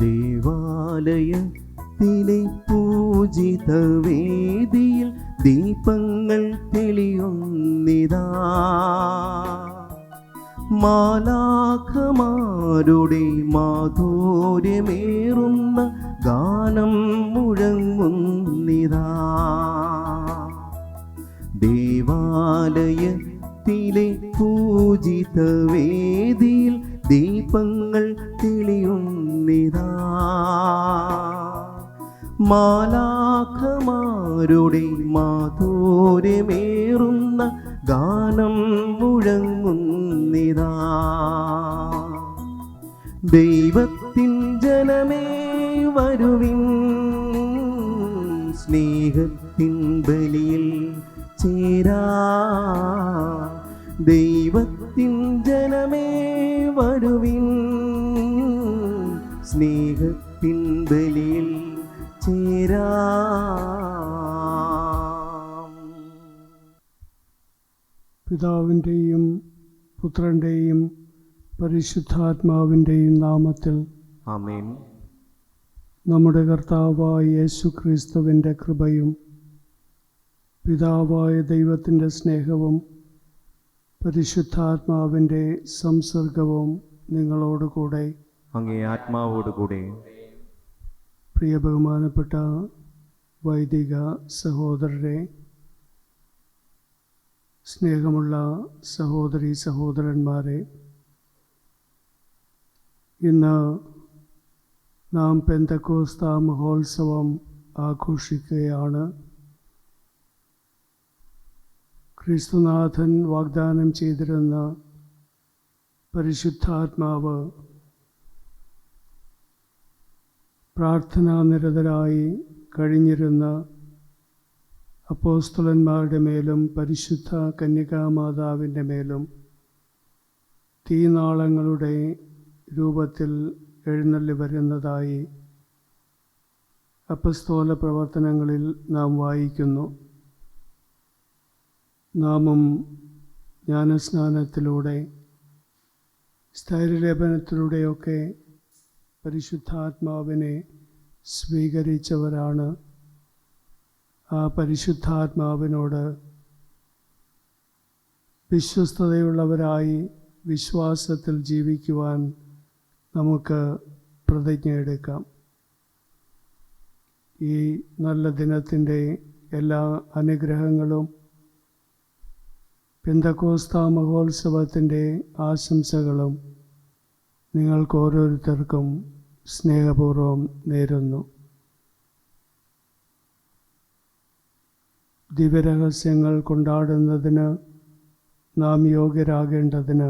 ദേവാലയത്തിലെ പൂജിതവേദിയിൽ ദീപങ്ങൾ തെളിയുന്നിതാ. മാലാഖമാരുടെ മാധുര്യമേറുന്ന ഗാനം മുഴങ്ങുന്നിതാ. ദേവാലയത്തിലെ പൂജിതവേദിയിൽ ദീപങ്ങൾ തെളിയുന്നിതാ. മാലാഖമാരുടെ മാധുര്യമേറുന്ന ഗാനം മുഴങ്ങുന്നിതാ. ദൈവത്തിൻ ജനമേ വരുവിൻ, സ്നേഹത്തിൻ ബലിയിൽ ചേരാ. ദൈവത്തിൻ ജനമേ വരുവിൻ, സ്നേഹത്തിൻ ബലിയിൽ ചേരാ. പിതാവിൻ്റെയും പുത്രൻ്റെയും പരിശുദ്ധാത്മാവിൻ്റെയും നാമത്തിൽ ആമേൻ. നമ്മുടെ കർത്താവായ യേശു ക്രിസ്തുവിൻ്റെ കൃപയും പിതാവായ ദൈവത്തിൻ്റെ സ്നേഹവും പരിശുദ്ധാത്മാവിൻ്റെ സംസർഗവും നിങ്ങളോടുകൂടെ അങ്ങേ ആത്മാവോടുകൂടെ. പ്രിയ ബഹുമാനപ്പെട്ട വൈദിക സഹോദരരെ, സ്നേഹമുള്ള സഹോദരീ സഹോദരന്മാരെ, ഇന്ന് നാം പെന്തക്കോസ്ത മഹോത്സവം ആഘോഷിക്കുകയാണ്. ക്രിസ്തുനാഥൻ വാഗ്ദാനം ചെയ്തിരുന്ന പരിശുദ്ധാത്മാവ് പ്രാർത്ഥനാനിരതരായി കഴിഞ്ഞിരുന്ന അപ്പോസ്തലന്മാരുടെ മേലും പരിശുദ്ധ കന്യകാമാതാവിൻ്റെ മേലും തീനാളങ്ങളുടെ രൂപത്തിൽ എഴുന്നള്ളി വരുന്നതായി അപ്പസ്തോല പ്രവർത്തനങ്ങളിൽ നാം വായിക്കുന്നു. നാമും ജ്ഞാനസ്നാനത്തിലൂടെ സ്ഥൈര്യലേപനത്തിലൂടെയൊക്കെ പരിശുദ്ധാത്മാവിനെ സ്വീകരിച്ചവരാണ്. ആ പരിശുദ്ധാത്മാവിനോട് വിശ്വസ്തതയുള്ളവരായി വിശ്വാസത്തിൽ ജീവിക്കുവാൻ നമുക്ക് പ്രതിജ്ഞയെടുക്കാം. ഈ നല്ല ദിനത്തിൻ്റെ എല്ലാ അനുഗ്രഹങ്ങളും പെന്തക്കോസ്ത മഹോത്സവത്തിൻ്റെ ആശംസകളും നിങ്ങൾക്ക് ഓരോരുത്തർക്കും സ്നേഹപൂർവ്വം നേരുന്നു. ദിവ്യരഹസ്യങ്ങൾ കൊണ്ടാടുന്നതിന് നാം യോഗ്യരാകേണ്ടതിന്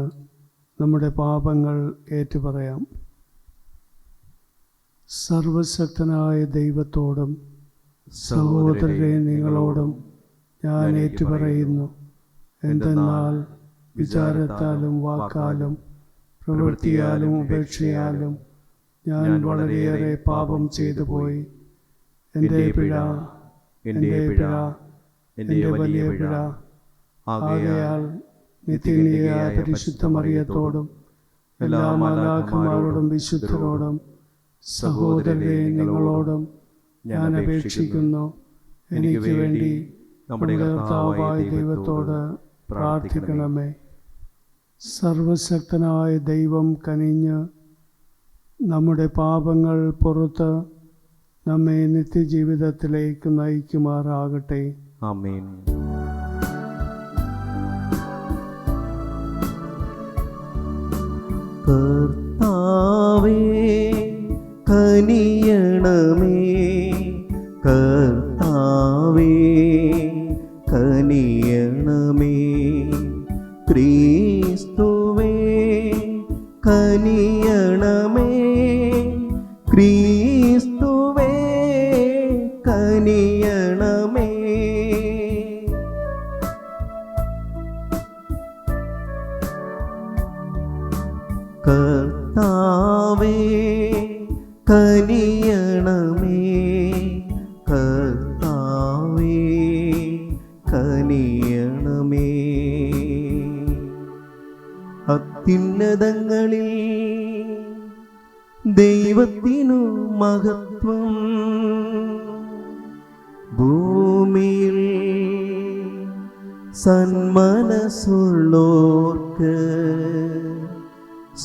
നമ്മുടെ പാപങ്ങൾ ഏറ്റുപറയാം. സർവശക്തനായ ദൈവത്തോടും സഹോദരരെ നിങ്ങളോടും ഞാൻ ഏറ്റുപറയുന്നു. എന്തെന്നാൽ വിചാരത്താലും വാക്കാലും പ്രവൃത്തിയാലും ഉപേക്ഷയാലും ഞാൻ വളരെയേറെ പാപം ചെയ്തു പോയി. എൻ്റെ പിഴ, എൻ്റെ വലിയ പിഴ. ആകയാൽ നിത്യകന്യകയായ പരിശുദ്ധ മറിയത്തോടും എല്ലാ മാലാഖമാരോടും വിശുദ്ധരോടും സഹോദരരെ നിങ്ങളോടും ഞാൻ അപേക്ഷിക്കുന്നു, എനിക്ക് വേണ്ടി നമ്മുടെ കർത്താവായ ദൈവത്തോട് പ്രാർത്ഥിക്കണമേ. സർവശക്തനായ ദൈവം കനിഞ്ഞ് നമ്മുടെ പാപങ്ങൾ പുറത്ത് നമ്മെ നിത്യജീവിതത്തിലേക്ക് നയിക്കുമാറാകട്ടെ. ആമേൻ. കർത്താവേ കനിയണമേ, കർത്താവേ കനിയണമേ. ക്രിസ്തുവേ കനിയണമേ, ക്രിസ്തുവേ കനിയണമേ. കർത്താവേ കനിയണമേ, കർത്താവേ കനിയണമേ. അത്യുന്നതങ്ങളിൽ ദൈവത്തിനു മഹത്വം. ഭൂമിയിൽ സന്മനസ്സുള്ളോർക്ക്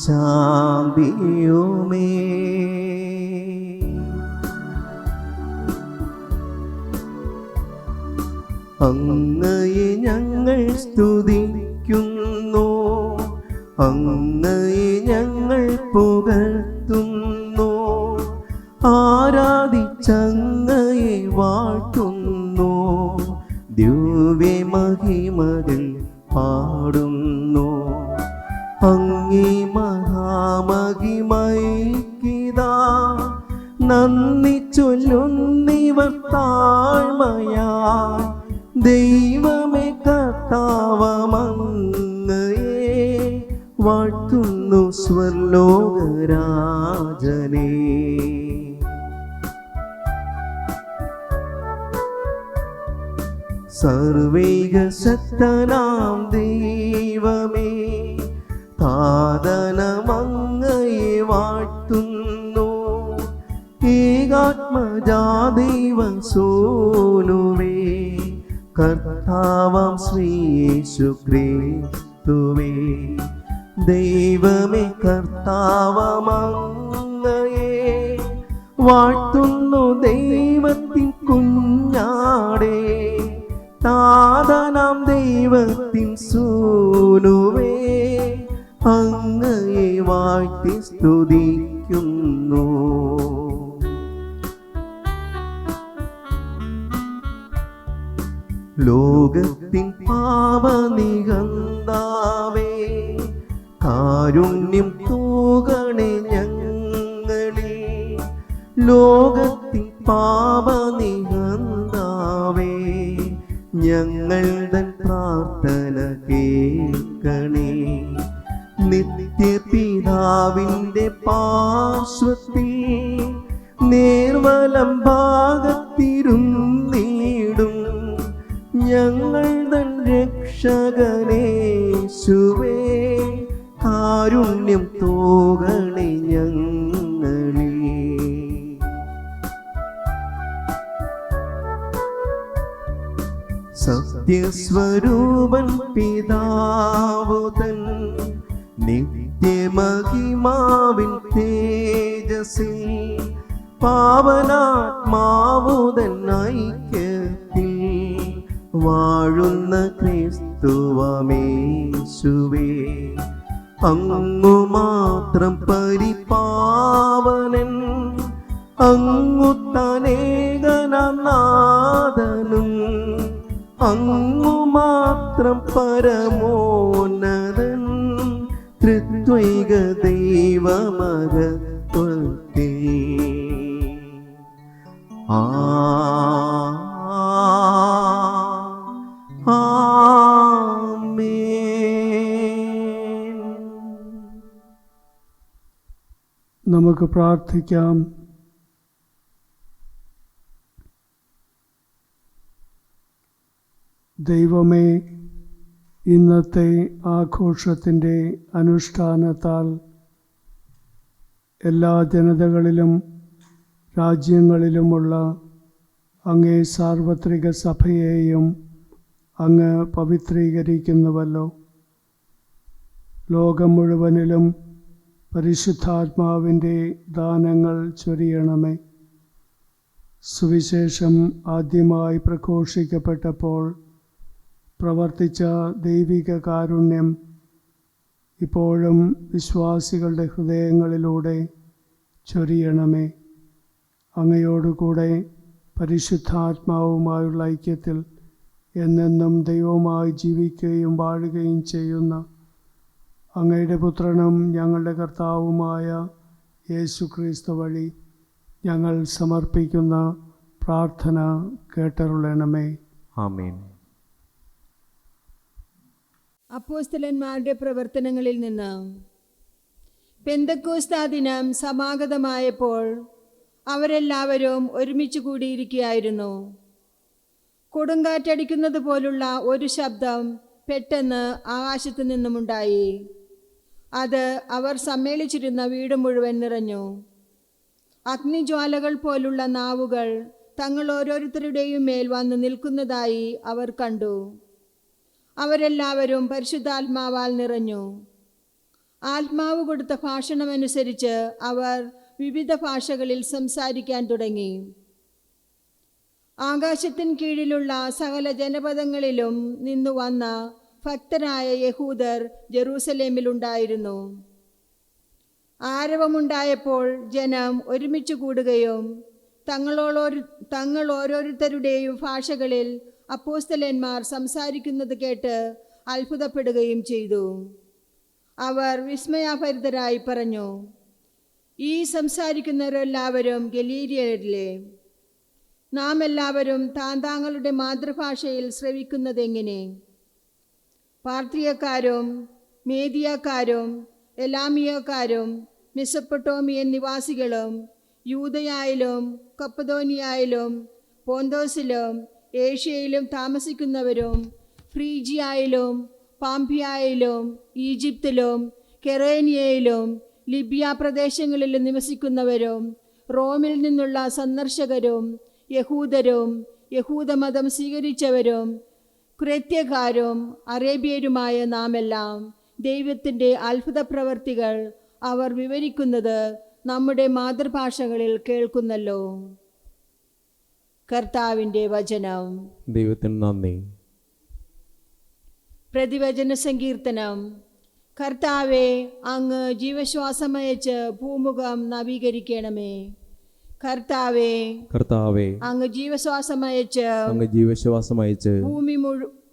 ശാന്തിയുമേ. അങ്ങയെ ഞങ്ങൾ സ്തുതിക്കുന്നു, അങ്ങയെ ഞങ്ങൾ പുകഴ്ത്തുന്നു, ആരാധിച്ചങ്ങയെ വാഴ്ത്തുന്നു, ദിവ്യമഹിമകൾ പാടുന്നു. അങ്ങേ മഹാമഹിമൈക്കിതാ നന്ദി ചൊല്ലുന്നിവർ താഴ്മയാ. ദൈവമേ കർത്താവമങ്ങയെ വാഴ്ത്തുന്നു സ്വർലോകരാജനേ. സർവൈകശക്തനാം ദൈവമേ, താതനമങ്ങയെ വാഴ്ത്തുന്നു. ഏകാത്മജാദൈവം സോനുവേ, കർത്താവാം ശ്രീയേശു ക്രിസ്തുവേ. ദൈവമേ കർത്താവമങ്ങയെ വാഴ്ത്തുന്നു. ദൈവത്തിൻ കുഞ്ഞാടേ, താതനാം ദൈവത്തിൻ സൂനുവേ, അങ്ങയെ വാഴ്ത്തി സ്തുതിക്കുന്നു. ലോകത്തിൻ പാപനികന്താവേ, കാരുണ്യം തൂകണേ ഞങ്ങളിൽ. ലോകത്തിൻ പാപനികന്താവേ, ഞങ്ങൾ തൻ പ്രാർത്ഥന കേൾക്കണേ. നിത്യപിതാവിൻ്റെ പാർശ്വത്തിൽ നേർവലം ഭാഗത്തിരുന്നിടും ഞങ്ങൾ തൻ രക്ഷകനേശുവേ, കാരുണ്യം തോകണേ ഞങ്ങളിൽ. സത്യസ്വരൂപൻ പിതാവുതൻ നിത്യമഹിമാവിൻ തേജസ്സിൽ, പാവനാത്മാവുതൻ ഐക്യത്തിൽ വാഴുന്ന ക്രിസ്തുവമേശുവേ, അങ്ങു മാത്രം പരിപാവനൻ, അങ്ങു തനേകനാഥനും, അങ്ങു മാത്രം പരമോന്നതൻ, ത്രിത്വൈക ദൈവമഹത്വത്തിൽ. നമുക്ക് പ്രാർത്ഥിക്കാം. ദൈവമേ, ഇന്നത്തെ ആഘോഷത്തിൻ്റെ അനുഷ്ഠാനത്താൽ എല്ലാ ജനതകളിലും രാജ്യങ്ങളിലുമുള്ള അങ്ങേ സാർവത്രിക സഭയെയും അങ്ങ് പവിത്രീകരിക്കുന്നുവല്ലോ. ലോകം മുഴുവനിലും പരിശുദ്ധാത്മാവിൻ്റെ ദാനങ്ങൾ ചൊരിയണമേ. സുവിശേഷം ആദ്യമായി പ്രഘോഷിക്കപ്പെട്ടപ്പോൾ പ്രവർത്തിച്ച ദൈവിക കാരുണ്യം ഇപ്പോഴും വിശ്വാസികളുടെ ഹൃദയങ്ങളിലൂടെ ചൊരിയണമേ. അങ്ങയോടുകൂടെ പരിശുദ്ധാത്മാവുമായുള്ള ഐക്യത്തിൽ എന്നെന്നും ദൈവമായി ജീവിക്കുകയും വാഴുകയും ചെയ്യുന്ന അങ്ങയുടെ പുത്രനും ഞങ്ങളുടെ കർത്താവുമായ യേശു ക്രിസ്തു വഴി ഞങ്ങൾ സമർപ്പിക്കുന്ന പ്രാർത്ഥന കേട്ടരുളണമേ. ആമേൻ. അപ്പോസ്തലന്മാരുടെ പ്രവർത്തനങ്ങളിൽ നിന്ന്. പെന്തക്കോസ്താ ദിനം സമാഗതമായപ്പോൾ അവരെല്ലാവരും ഒരുമിച്ച് കൂടിയിരിക്കുകയായിരുന്നു. കൊടുങ്കാറ്റടിക്കുന്നത് പോലുള്ള ഒരു ശബ്ദം പെട്ടെന്ന് ആകാശത്തു നിന്നുമുണ്ടായി. അത് അവർ സമ്മേളിച്ചിരുന്ന വീട് മുഴുവൻ നിറഞ്ഞു. അഗ്നിജ്വാലകൾ പോലുള്ള നാവുകൾ തങ്ങൾ ഓരോരുത്തരുടെയും മേൽ വന്ന് നിൽക്കുന്നതായി അവർ കണ്ടു. അവരെല്ലാവരും പരിശുദ്ധാത്മാവാൽ നിറഞ്ഞു. ആത്മാവ് കൊടുത്ത ഭാഷണമനുസരിച്ച് അവർ വിവിധ ഭാഷകളിൽ സംസാരിക്കാൻ തുടങ്ങി. ആകാശത്തിന് കീഴിലുള്ള സകല ജനപദങ്ങളിലും നിന്നു വന്ന ഭക്തരായ യഹൂദർ ജെറൂസലേമിലുണ്ടായിരുന്നു. ആരവമുണ്ടായപ്പോൾ ജനം ഒരുമിച്ച് കൂടുകയും തങ്ങൾ ഓരോരുത്തരുടെയും ഭാഷകളിൽ അപ്പോസ്തലന്മാർ സംസാരിക്കുന്നത് കേട്ട് അത്ഭുതപ്പെടുകയും ചെയ്തു. അവർ വിസ്മയാഭരിതരായി പറഞ്ഞു, ഈ സംസാരിക്കുന്നവരെല്ലാവരും ഗലീലിയരല്ലേ? നാം എല്ലാവരും താങ്കളുടെ മാതൃഭാഷയിൽ ശ്രവിക്കുന്നതെങ്ങനെ? പാർത്തിയക്കാരും മേദിയക്കാരും എലാമിയക്കാരും മെസൊപ്പൊട്ടോമിയൻ നിവാസികളും യൂദയായാലും കപ്പദോനിയായാലും പോന്തോസിലും ഏഷ്യയിലും താമസിക്കുന്നവരും ഫ്രീജിയായാലും പാംഫിയായാലും ഈജിപ്തിലും കെറേനിയയിലും ലിബിയ പ്രദേശങ്ങളിലും നിവസിക്കുന്നവരും റോമിൽ നിന്നുള്ള സന്ദർശകരും യഹൂദരും യഹൂദമതം സ്വീകരിച്ചവരും ക്രേത്യക്കാരും അറേബ്യരുമായ നാമെല്ലാം ദൈവത്തിൻ്റെ അത്ഭുത പ്രവർത്തികൾ അവർ വിവരിക്കുന്നത് നമ്മുടെ മാതൃഭാഷകളിൽ കേൾക്കുന്നല്ലോ. കർത്താവിൻ്റെ വചനം. ദൈവത്തിന് നന്ദി. പ്രതിവചന സങ്കീർത്തനം. കർത്താവെ, അങ്ങ് ജീവശ്വാസമയച്ച് ഭൂമുഖം നവീകരിക്കണമേ. കർത്താവെ, അങ്ങ് ജീവശ്വാസമയച്ച്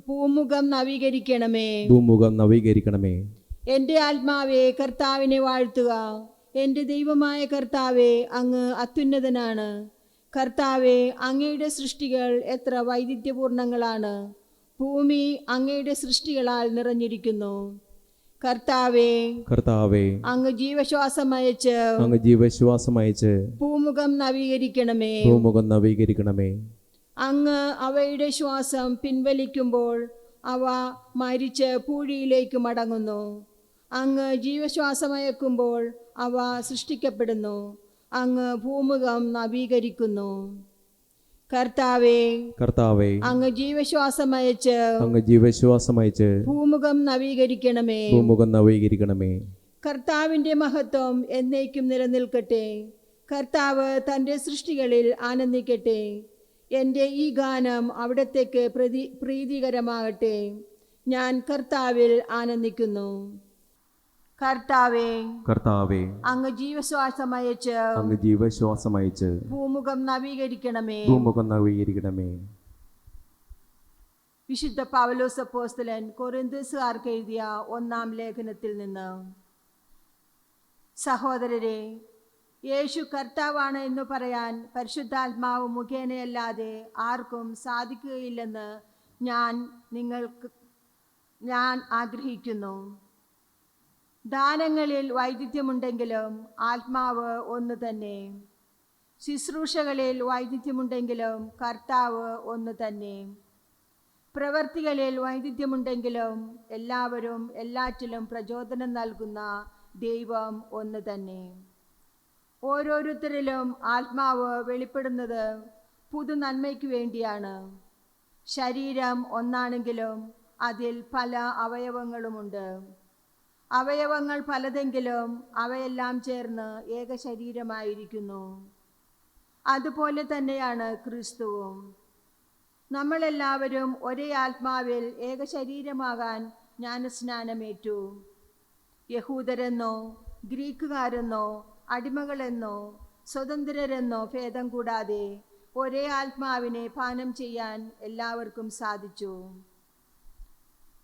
ഭൂമുഖം നവീകരിക്കണമേ. എൻ്റെ ആത്മാവെ കർത്താവിനെ വാഴ്ത്തുക. എൻ്റെ ദൈവമായ കർത്താവെ, അങ്ങ് അത്യുന്നതനാണ്. കർത്താവെ, അങ്ങയുടെ സൃഷ്ടികൾ എത്ര വൈവിധ്യപൂർണങ്ങളാണ്. ഭൂമി അങ്ങയുടെ സൃഷ്ടികളാൽ നിറഞ്ഞിരിക്കുന്നു. കർത്താവെ, അങ്ങ് ജീവശ്വാസമയച്ച് ഭൂമുഖം നവീകരിക്കണമേ. അങ്ങ് അവയുടെ ശ്വാസം പിൻവലിക്കുമ്പോൾ അവ മരിച്ച് പൂഴിയിലേക്ക് മടങ്ങുന്നു. അങ്ങ് ജീവശ്വാസമയക്കുമ്പോൾ അവ സൃഷ്ടിക്കപ്പെടുന്നു. അങ്ങ് ഭൂമുഖം നവീകരിക്കുന്നു. കർത്താവെ, അങ്ങ് ജീവശ്വാസമയച്ച് ഭൂമുഖം നവീകരിക്കണമേ. കർത്താവിൻ്റെ മഹത്വം എന്നേക്കും നിലനിൽക്കട്ടെ. കർത്താവ് തൻ്റെ സൃഷ്ടികളിൽ ആനന്ദിക്കട്ടെ. എൻ്റെ ഈ ഗാനം അവിടത്തേക്ക് പ്രീതികരമാകട്ടെ. ഞാൻ കർത്താവിൽ ആനന്ദിക്കുന്നു. കർത്താവേ, അങ്ങ് ജീവശ്വാസമയച്ച് ഭൂമുഖം നവീകരിക്കണമേ. വിശുദ്ധ പൗലോസ് അപ്പോസ്തലൻ കൊരിന്ത്യസുകാർക്ക് എഴുതിയ 1-ാം ലേഖനത്തിൽ നിന്ന്. സഹോദരരെ, യേശു കർത്താവാണ് എന്ന് പറയാൻ പരിശുദ്ധാത്മാവ് മുഖേനയല്ലാതെ ആർക്കും സാധിക്കുകയില്ലെന്ന് ഞാൻ ആഗ്രഹിക്കുന്നു. ദാനങ്ങളിൽ വൈവിധ്യമുണ്ടെങ്കിലും ആത്മാവ് ഒന്ന് തന്നെ. ശുശ്രൂഷകളിൽ വൈവിധ്യമുണ്ടെങ്കിലും കർത്താവ് ഒന്ന് തന്നെ. പ്രവൃത്തികളിൽ വൈവിധ്യമുണ്ടെങ്കിലും എല്ലാവരും എല്ലാറ്റിലും പ്രചോദനം നൽകുന്ന ദൈവം ഒന്ന് തന്നെ. ഓരോരുത്തരിലും ആത്മാവ് വെളിപ്പെടുന്നത് പുതു നന്മയ്ക്ക് വേണ്ടിയാണ്. ശരീരം ഒന്നാണെങ്കിലും അതിൽ പല അവയവങ്ങളുമുണ്ട്. അവയവങ്ങൾ പലതെങ്കിലും അവയെല്ലാം ചേർന്ന് ഏക ശരീരമായിരിക്കുന്നു. അതുപോലെ തന്നെയാണ് ക്രിസ്തുവും. നമ്മളെല്ലാവരും ഒരേ ആത്മാവിൽ ഏക ശരീരമാകാൻ ജ്ഞാനസ്നാനമേറ്റു. യഹൂദരെന്നോ ഗ്രീക്കുകാരെന്നോ അടിമകളെന്നോ സ്വതന്ത്രരെന്നോ ഭേദം കൂടാതെ ഒരേ ആത്മാവിനെ പാനം ചെയ്യാൻ എല്ലാവർക്കും സാധിച്ചു.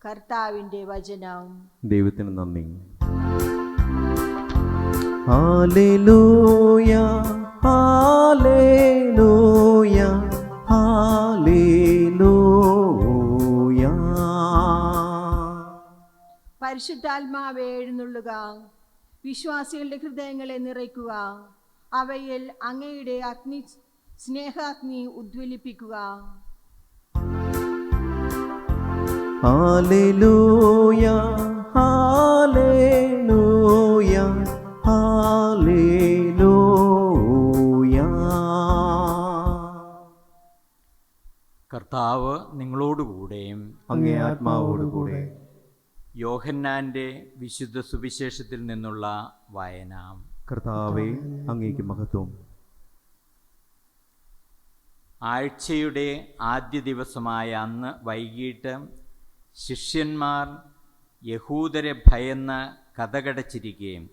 കർത്താവിൻ്റെ വചനം. ദൈവത്തിന് നന്ദി. ഹല്ലേലൂയ, ഹല്ലേലൂയ, ഹല്ലേലൂയ. പരിശുദ്ധാത്മാവേ എഴുന്നള്ളുക. വിശ്വാസികളുടെ ഹൃദയങ്ങളെ നിറയ്ക്കുക. അവയിൽ അങ്ങയുടെ സ്നേഹാഗ്നി ഉദ്വലിപ്പിക്കുക. ഹല്ലേലൂയ, ഹല്ലേലൂയ, ഹല്ലേലൂയ. കർത്താവ് നിങ്ങളോടുകൂടെയും അങ്ങേ ആത്മാവോടുകൂടെ. യോഹന്നാൻ്റെ വിശുദ്ധ സുവിശേഷത്തിൽ നിന്നുള്ള വായന. കർത്താവേ, അങ്ങേക്ക് മഹത്വം. ആഴ്ചയുടെ ആദ്യ ദിവസമായ അന്ന് വൈകിട്ട് ശിഷ്യന്മാർ യഹൂദരെ ഭയന്ന് കതകടച്ചിരിക്കുകയും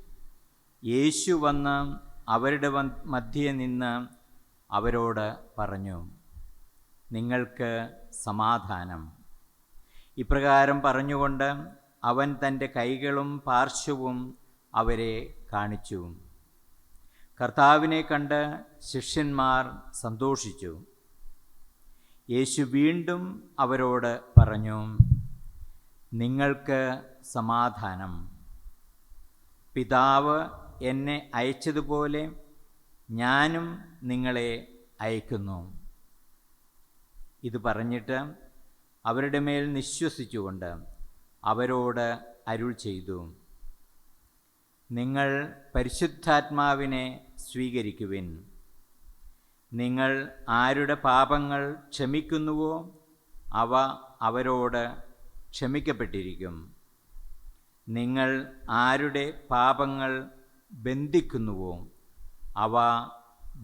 യേശു വന്ന് അവരുടെ മധ്യേ നിന്ന് അവരോട് പറഞ്ഞു, നിങ്ങൾക്ക് സമാധാനം. ഇപ്രകാരം പറഞ്ഞുകൊണ്ട് അവൻ തൻ്റെ കൈകളും പാർശ്വവും അവരെ കാണിച്ചു. കർത്താവിനെ കണ്ട് ശിഷ്യന്മാർ സന്തോഷിച്ചു. യേശു വീണ്ടും അവരോട് പറഞ്ഞു, നിങ്ങൾക്ക് സമാധാനം. പിതാവ് എന്നെ അയച്ചതുപോലെ ഞാനും നിങ്ങളെ അയക്കുന്നു. ഇത് പറഞ്ഞിട്ട് അവരുടെ മേൽ നിശ്വസിച്ചുകൊണ്ട് അവരോട് അരുൾ ചെയ്തു, നിങ്ങൾ പരിശുദ്ധാത്മാവിനെ സ്വീകരിക്കുവിൻ. നിങ്ങൾ ആരുടെ പാപങ്ങൾ ക്ഷമിക്കുന്നുവോ അവ അവരോട് ക്ഷമിക്കപ്പെട്ടിരിക്കും. നിങ്ങൾ ആരുടെ പാപങ്ങൾ ബന്ധിക്കുന്നുവോ അവ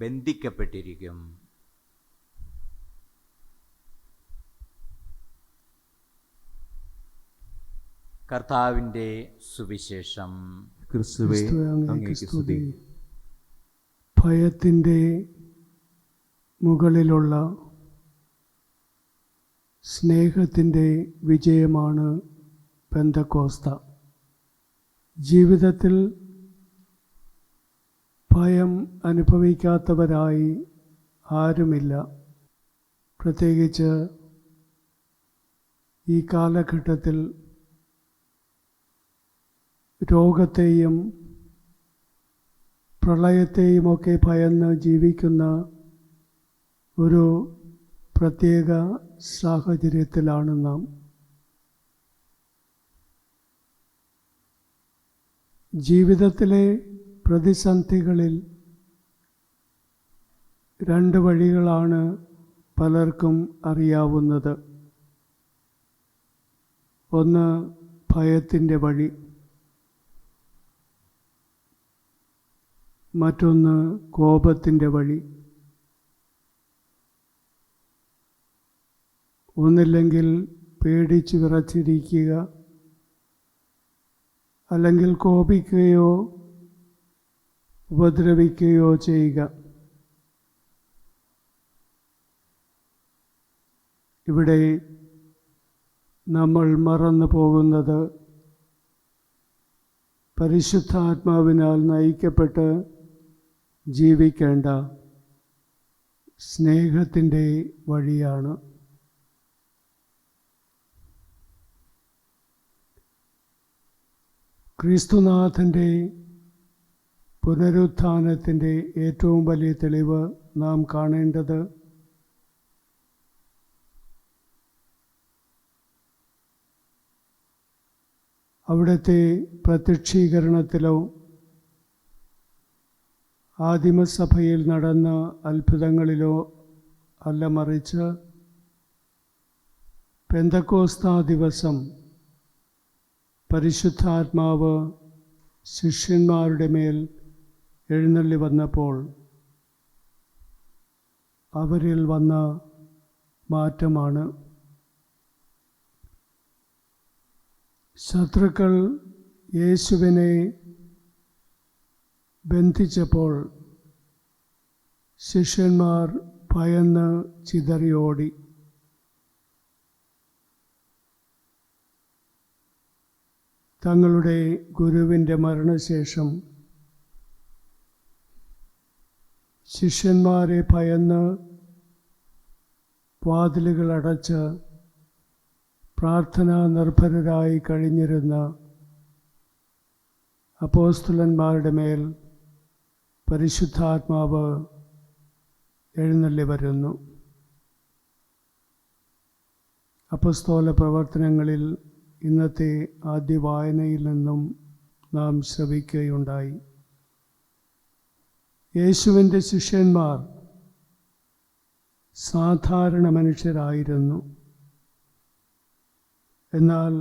ബന്ധിക്കപ്പെട്ടിരിക്കും. കർത്താവിൻ്റെ സുവിശേഷം. ക്രിസ്തുവേ, അങ്ങേക്ക് അങ്ങേക്ക് സ്തുതി. ഭയത്തിൻ്റെ മുകളിലുള്ള സ്നേഹത്തിൻ്റെ വിജയമാണ് പെന്തക്കോസ്ത. ജീവിതത്തിൽ ഭയം അനുഭവിക്കാത്തവരായി ആരുമില്ല. പ്രത്യേകിച്ച് ഈ കാലഘട്ടത്തിൽ രോഗത്തെയും പ്രളയത്തെയുമൊക്കെ ഭയന്ന് ജീവിക്കുന്ന ഒരു പ്രത്യേക സാഹചര്യത്തിലാണ് നാം. ജീവിതത്തിലെ പ്രതിസന്ധികളിൽ രണ്ട് വഴികളാണ് പലർക്കും അറിയാവുന്നത്. ഒന്ന് ഭയത്തിൻ്റെ വഴി, മറ്റൊന്ന് കോപത്തിൻ്റെ വഴി. ഒന്നില്ലെങ്കിൽ പേടിച്ച് വിറച്ചിരിക്കുക, അല്ലെങ്കിൽ കോപിക്കുകയോ ഉപദ്രവിക്കുകയോ ചെയ്യുക. ഇവിടെ നമ്മൾ മറന്നു പോകുന്നത് പരിശുദ്ധാത്മാവിനാൽ നയിക്കപ്പെട്ട് ജീവിക്കേണ്ട സ്നേഹത്തിൻ്റെ വഴിയാണ്. ക്രിസ്തുനാഥൻ്റെ പുനരുത്ഥാനത്തിൻ്റെ ഏറ്റവും വലിയ തെളിവ് നാം കാണേണ്ടത് അവിടുത്തെ പ്രത്യക്ഷീകരണത്തിലോ ആദിമസഭയിൽ നടന്ന അത്ഭുതങ്ങളിലോ അല്ല, മറിച്ച് പെന്തക്കോസ്താ ദിവസം പരിശുദ്ധാത്മാവ് ശിഷ്യന്മാരുടെ മേൽ എഴുന്നള്ളി വന്നപ്പോൾ അവരിൽ വന്ന മാറ്റമാണ്. ശത്രുക്കൾ യേശുവിനെ ബന്ധിച്ചപ്പോൾ ശിഷ്യന്മാർ ഭയന്ന് ചിതറിയോടി. തങ്ങളുടെ ഗുരുവിൻ്റെ മരണശേഷം ശിഷ്യന്മാരെ ഭയന്ന് വാതിലുകൾ അടച്ച് പ്രാർത്ഥനാ നിർഭരരായി കഴിഞ്ഞിരുന്ന അപ്പോസ്തലന്മാരുടെ മേൽ പരിശുദ്ധാത്മാവ് എഴുന്നള്ളി വരുന്നു. അപ്പോസ്തല പ്രവർത്തനങ്ങളിൽ ഇന്നത്തെ ആദ്യ വായനയിൽ നിന്നും നാം ശ്രവിക്കുകയുണ്ടായി. യേശുവിൻ്റെ ശിഷ്യന്മാർ സാധാരണ മനുഷ്യരായിരുന്നു. എന്നാൽ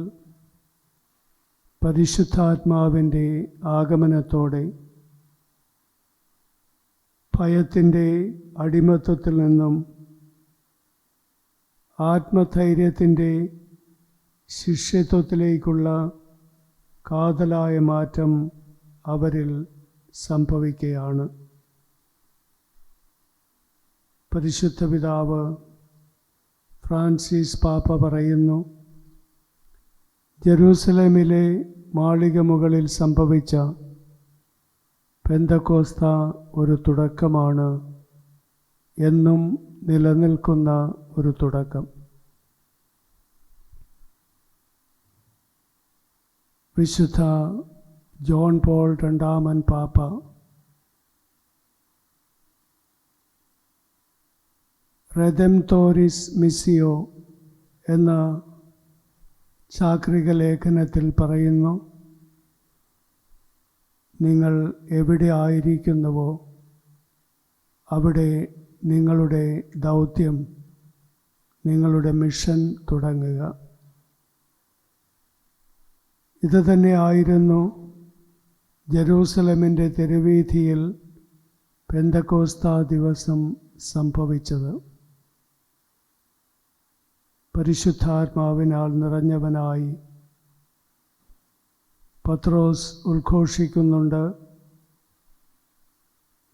പരിശുദ്ധാത്മാവിൻ്റെ ആഗമനത്തോടെ ഭയത്തിൻ്റെ അടിമത്തത്തിൽ നിന്നും ആത്മധൈര്യത്തിൻ്റെ ശിഷ്യത്വത്തിലേക്കുള്ള കാതലായ മാറ്റം അവരിൽ സംഭവിക്കുകയാണ്. പരിശുദ്ധ പിതാവ് ഫ്രാൻസിസ് പാപ്പ പറയുന്നു, ജെറൂസലേമിലെ മാളിക മുകളിൽ സംഭവിച്ച പെന്തക്കോസ്ത ഒരു തുടക്കമാണ്, എന്നും നിലനിൽക്കുന്ന ഒരു തുടക്കം. വിശുദ്ധ ജോൺ പോൾ രണ്ടാമൻ പാപ്പ റെദംതോറിസ് മിസ്സിയോ എന്ന ചാക്രിക ലേഖനത്തിൽ പറയുന്നു, നിങ്ങൾ എവിടെ ആയിരിക്കുന്നുവോ അവിടെ നിങ്ങളുടെ ദൗത്യം, നിങ്ങളുടെ മിഷൻ തുടങ്ങുക. ഇത് തന്നെയായിരുന്നു ജെറൂസലമിൻ്റെ തെരുവീഥിയിൽ പെന്തക്കോസ്താ ദിവസം സംഭവിച്ചത്. പരിശുദ്ധാത്മാവിനാൽ നിറഞ്ഞവനായി പത്രോസ് ഉദ്ഘോഷിക്കുന്നുണ്ട്,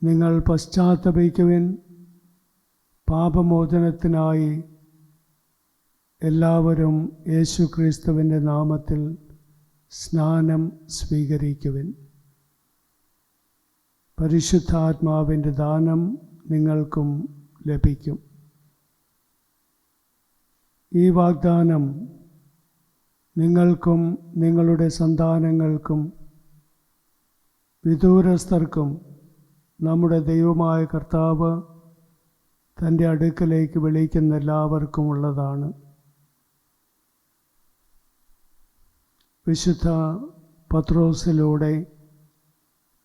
നിങ്ങൾ പശ്ചാത്തപിക്കുവിൻ, പാപമോചനത്തിനായി എല്ലാവരും യേശുക്രിസ്തുവിൻ്റെ നാമത്തിൽ സ്നാനം സ്വീകരിക്കുവിൻ. പരിശുദ്ധാത്മാവിൻ്റെ ദാനം നിങ്ങൾക്കും ലഭിക്കും. ഈ വാഗ്ദാനം നിങ്ങൾക്കും നിങ്ങളുടെ സന്താനങ്ങൾക്കും വിദൂരസ്ഥർക്കും നമ്മുടെ ദൈവമായ കർത്താവ് തൻ്റെ അടുക്കലേക്ക് വിളിക്കുന്ന എല്ലാവർക്കും ഉള്ളതാണ്. വിശുദ്ധ പത്രോസിലൂടെ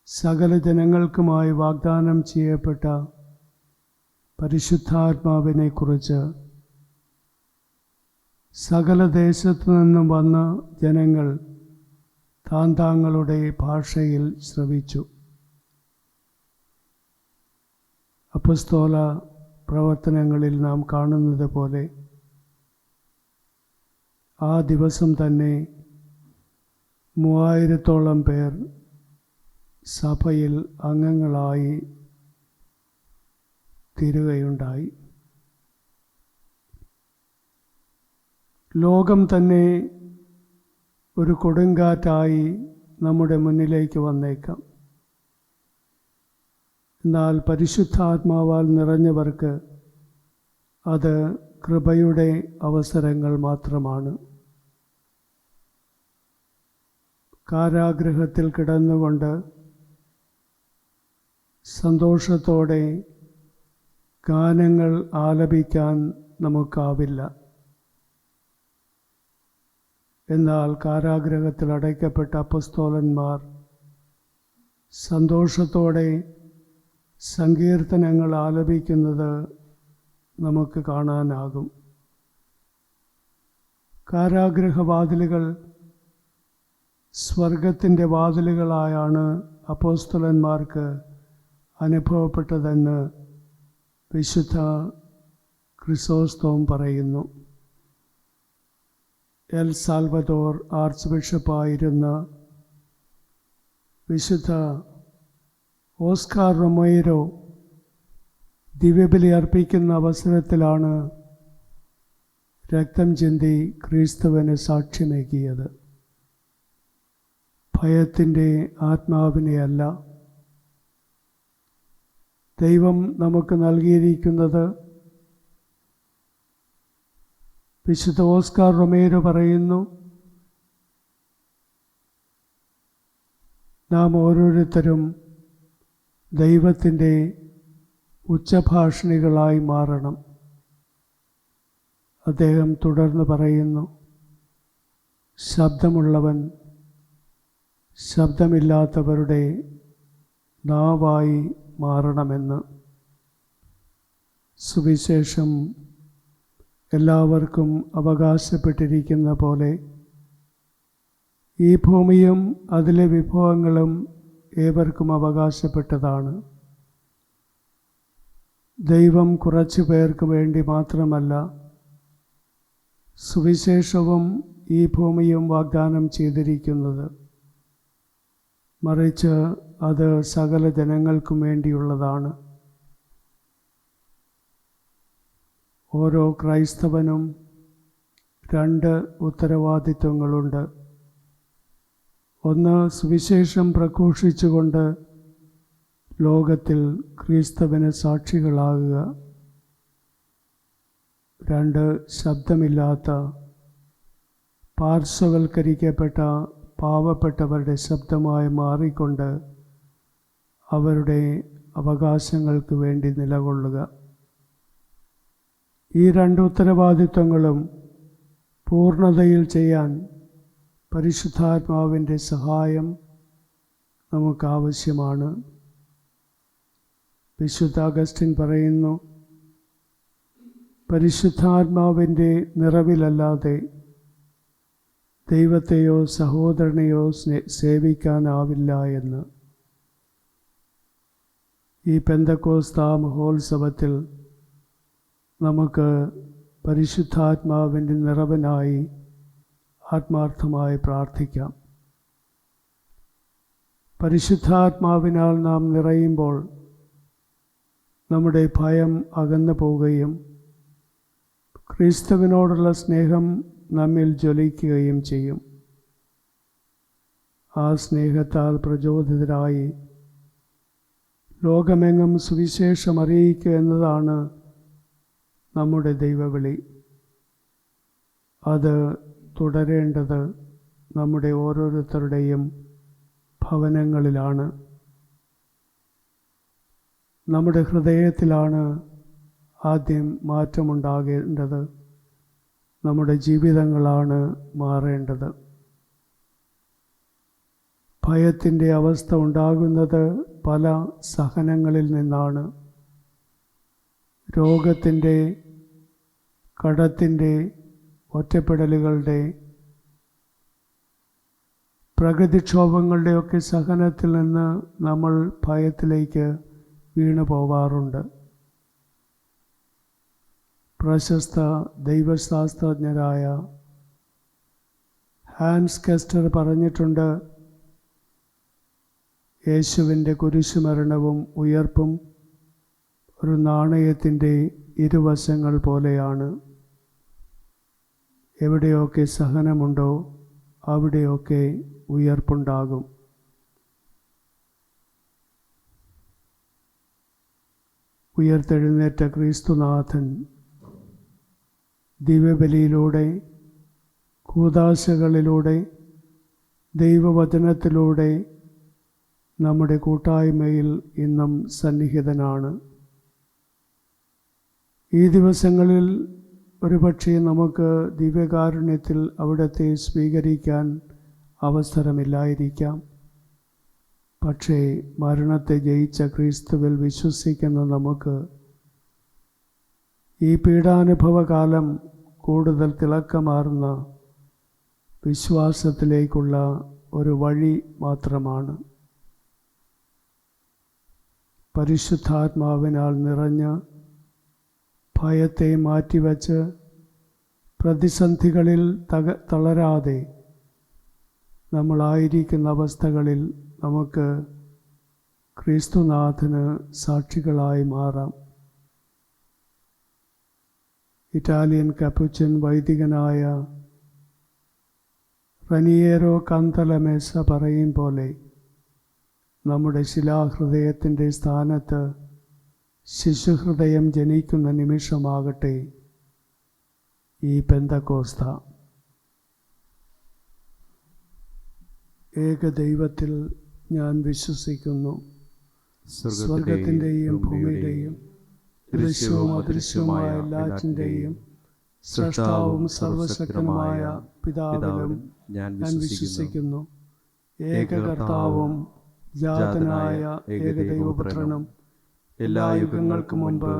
സകല ജനങ്ങൾക്കുമായി വാഗ്ദാനം ചെയ്യപ്പെട്ട പരിശുദ്ധാത്മാവിനെക്കുറിച്ച് സകല ദേശത്തു നിന്നും വന്ന ജനങ്ങൾ താന്താങ്ങളുടെ ഭാഷയിൽ ശ്രവിച്ചു. അപ്പസ്തോല പ്രവർത്തനങ്ങളിൽ നാം കാണുന്നത് പോലെ ആ ദിവസം തന്നെ 3000-ഓളം പേർ സഭയിൽ അംഗങ്ങളായി തീരുകയുണ്ടായി. ലോകം തന്നെ ഒരു കൊടുങ്കാറ്റായി നമ്മുടെ മുന്നിലേക്ക് വന്നേക്കാം. എന്നാൽ പരിശുദ്ധാത്മാവാൽ നിറഞ്ഞവർക്ക് അത് കൃപയുടെ അവസരങ്ങൾ മാത്രമാണ്. കാരാഗൃഹത്തിൽ കിടന്നുകൊണ്ട് സന്തോഷത്തോടെ ഗാനങ്ങൾ ആലപിക്കാൻ നമുക്കാവില്ല. എന്നാൽ കാരാഗൃഹത്തിൽ അടയ്ക്കപ്പെട്ട അപ്പസ്തോലന്മാർ സന്തോഷത്തോടെ സങ്കീർത്തനങ്ങൾ ആലപിക്കുന്നത് നമുക്ക് കാണാനാകും. കാരാഗൃഹവാതിലുകൾ സ്വർഗത്തിൻ്റെ വാതിലുകളായാണ് അപ്പോസ്തലന്മാർക്ക് അനുഭവപ്പെട്ടതെന്ന് വിശുദ്ധ ക്രിസോസ്തോം പറയുന്നു. എൽ സാൽവദോർ ആർച്ച് ബിഷപ്പായിരുന്ന വിശുദ്ധ ഓസ്കാർ റൊമേരോ ദിവ്യബലി അർപ്പിക്കുന്ന അവസരത്തിലാണ് രക്തം ചിന്തി ക്രിസ്തുവിന് സാക്ഷ്യമേകിയത്. ഭയത്തിൻ്റെ ആത്മാവിനെയല്ല, ദൈവം നമുക്ക് നൽകിയിരിക്കുന്നത്. വിശുദ്ധ ഓസ്കാർ റൊമേരോ പറയുന്നു, നാം ഓരോരുത്തരും ദൈവത്തിൻ്റെ ഉച്ചഭാഷിണികളായി മാറണം. അദ്ദേഹം തുടർന്ന് പറയുന്നു, ശബ്ദമുള്ളവൻ ശബ്ദമില്ലാത്തവരുടെ നാവായി മാറണമെന്ന്. സുവിശേഷം എല്ലാവർക്കും അവകാശപ്പെട്ടിരിക്കുന്ന പോലെ ഈ ഭൂമിയും അതിലെ വിഭവങ്ങളും ഏവർക്കും അവകാശപ്പെട്ടതാണ്. ദൈവം കുറച്ചു പേർക്ക് വേണ്ടി മാത്രമല്ല സുവിശേഷവും ഈ ഭൂമിയും വാഗ്ദാനം ചെയ്തിരിക്കുന്നത്, മറിച്ച് അത് സകല ജനങ്ങൾക്കും വേണ്ടിയുള്ളതാണ്. ഓരോ ക്രൈസ്തവനും 2 ഉത്തരവാദിത്വങ്ങളുണ്ട്. ഒന്ന്, സുവിശേഷം പ്രഘോഷിച്ചുകൊണ്ട് ലോകത്തിൽ ക്രിസ്തുവിന് സാക്ഷികളാകുക. 2, ശബ്ദമില്ലാത്ത പാർശ്വവൽക്കരിക്കപ്പെട്ട പാവപ്പെട്ടവരുടെ ശബ്ദമായി മാറിക്കൊണ്ട് അവരുടെ അവകാശങ്ങൾക്ക് വേണ്ടി നിലകൊള്ളുക. ഈ 2 ഉത്തരവാദിത്വങ്ങളും പൂർണ്ണതയിൽ ചെയ്യാൻ പരിശുദ്ധാത്മാവിൻ്റെ സഹായം നമുക്കാവശ്യമാണ്. വിശുദ്ധ അഗസ്റ്റിൻ പറയുന്നു, പരിശുദ്ധാത്മാവിൻ്റെ നിറവിലല്ലാതെ ദൈവത്തെയോ സഹോദരനെയോ സേവിക്കാനാവില്ല എന്ന്. ഈ പെന്തക്കോസ്താ മഹോത്സവത്തിൽ നമുക്ക് പരിശുദ്ധാത്മാവിൻ്റെ നിറവിനായി ആത്മാർത്ഥമായി പ്രാർത്ഥിക്കാം. പരിശുദ്ധാത്മാവിനാൽ നാം നിറയുമ്പോൾ നമ്മുടെ ഭയം അകന്നു പോവുകയും ക്രിസ്തുവിനോടുള്ള സ്നേഹം നമ്മിൽ ജ്വലിക്കുകയും ചെയ്യും. ആ സ്നേഹത്താൽ പ്രചോദിതരായി ലോകമെങ്ങും സുവിശേഷം അറിയിക്കുക എന്നതാണ് നമ്മുടെ ദൈവവിളി. അത് തുടരേണ്ടത് നമ്മുടെ ഓരോരുത്തരുടെയും ഭവനങ്ങളിലാണ്, നമ്മുടെ ഹൃദയത്തിലാണ് ആദ്യം മാറ്റമുണ്ടാകേണ്ടത്. നമ്മുടെ ജീവിതങ്ങളാണ് മാറേണ്ടത്. ഭയത്തിൻ്റെ അവസ്ഥ ഉണ്ടാകുന്നത് പല സഹനങ്ങളിൽ നിന്നാണ്. രോഗത്തിൻ്റെ, കടത്തിൻ്റെ, ഒറ്റപ്പെടലുകളുടെ, പ്രകൃതിക്ഷോഭങ്ങളുടെയൊക്കെ സഹനത്തിൽ നിന്ന് നമ്മൾ ഭയത്തിലേക്ക് വീണു പോവാറുണ്ട്. പ്രശസ്ത ദൈവശാസ്ത്രജ്ഞരായ ഹാൻസ് കെസ്റ്റർ പറഞ്ഞിട്ടുണ്ട്, യേശുവിൻ്റെ കുരിശുമരണവും ഉയർപ്പും ഒരു നാണയത്തിൻ്റെ ഇരുവശങ്ങൾ പോലെയാണ്. എവിടെയൊക്കെ സഹനമുണ്ടോ അവിടെയൊക്കെ ഉയർപ്പുണ്ടാകും. ഉയർത്തെഴുന്നേറ്റ ക്രിസ്തുനാഥൻ ദിവ്യബലിയിലൂടെ, കൂദാശകളിലൂടെ, ദൈവവചനത്തിലൂടെ നമ്മുടെ കൂട്ടായ്മയിൽ ഇന്നും സന്നിഹിതനാണ്. ഈ ദിവസങ്ങളിൽ ഒരുപക്ഷെ നമുക്ക് ദിവ്യകാരുണ്യത്തിൽ അവിടുത്തെ സ്വീകരിക്കാൻ അവസരമില്ലായിരിക്കാം. പക്ഷേ മരണത്തെ ജയിച്ച ക്രിസ്തുവിൽ വിശ്വസിക്കുന്ന നമുക്ക് ഈ പീഡാനുഭവകാലം കൂടുതൽ തിളക്കമാർന്ന വിശ്വാസത്തിലേക്കുള്ള ഒരു വഴി മാത്രമാണ്. പരിശുദ്ധാത്മാവിനാൽ നിറഞ്ഞ് ഭയത്തെ മാറ്റിവെച്ച് പ്രതിസന്ധികളിൽ തളരാതെ നമ്മളായിരിക്കുന്ന അവസ്ഥകളിൽ നമുക്ക് ക്രിസ്തുനാഥന് സാക്ഷികളായി മാറാം. ഇറ്റാലിയൻ കപ്പുച്ചൻ വൈദികനായ റനിയേറോ കാന്തലമേസ പറയും പോലെ നമ്മുടെ ശിലാഹൃദയത്തിൻ്റെ സ്ഥാനത്ത് ശിശുഹൃദയം ജനിക്കുന്ന നിമിഷമാകട്ടെ ഈ പെന്തക്കോസ്ത. ഏകദൈവത്തിൽ ഞാൻ വിശ്വസിക്കുന്നു. സ്വർഗത്തിൻ്റെയും ഭൂമിയുടെയും ദൃശ്യവും അദൃശ്യവുമായ എല്ലാറ്റിൻ്റെയും സൃഷ്ടാവും സർവശക്തനുമായ പിതാവിലും ഞാൻ വിശ്വസിക്കുന്നു. ഏകകർത്താവും ജാതനായ ഏകദൈവപുത്രനും എല്ലാ യുഗങ്ങൾക്കും മുൻപ്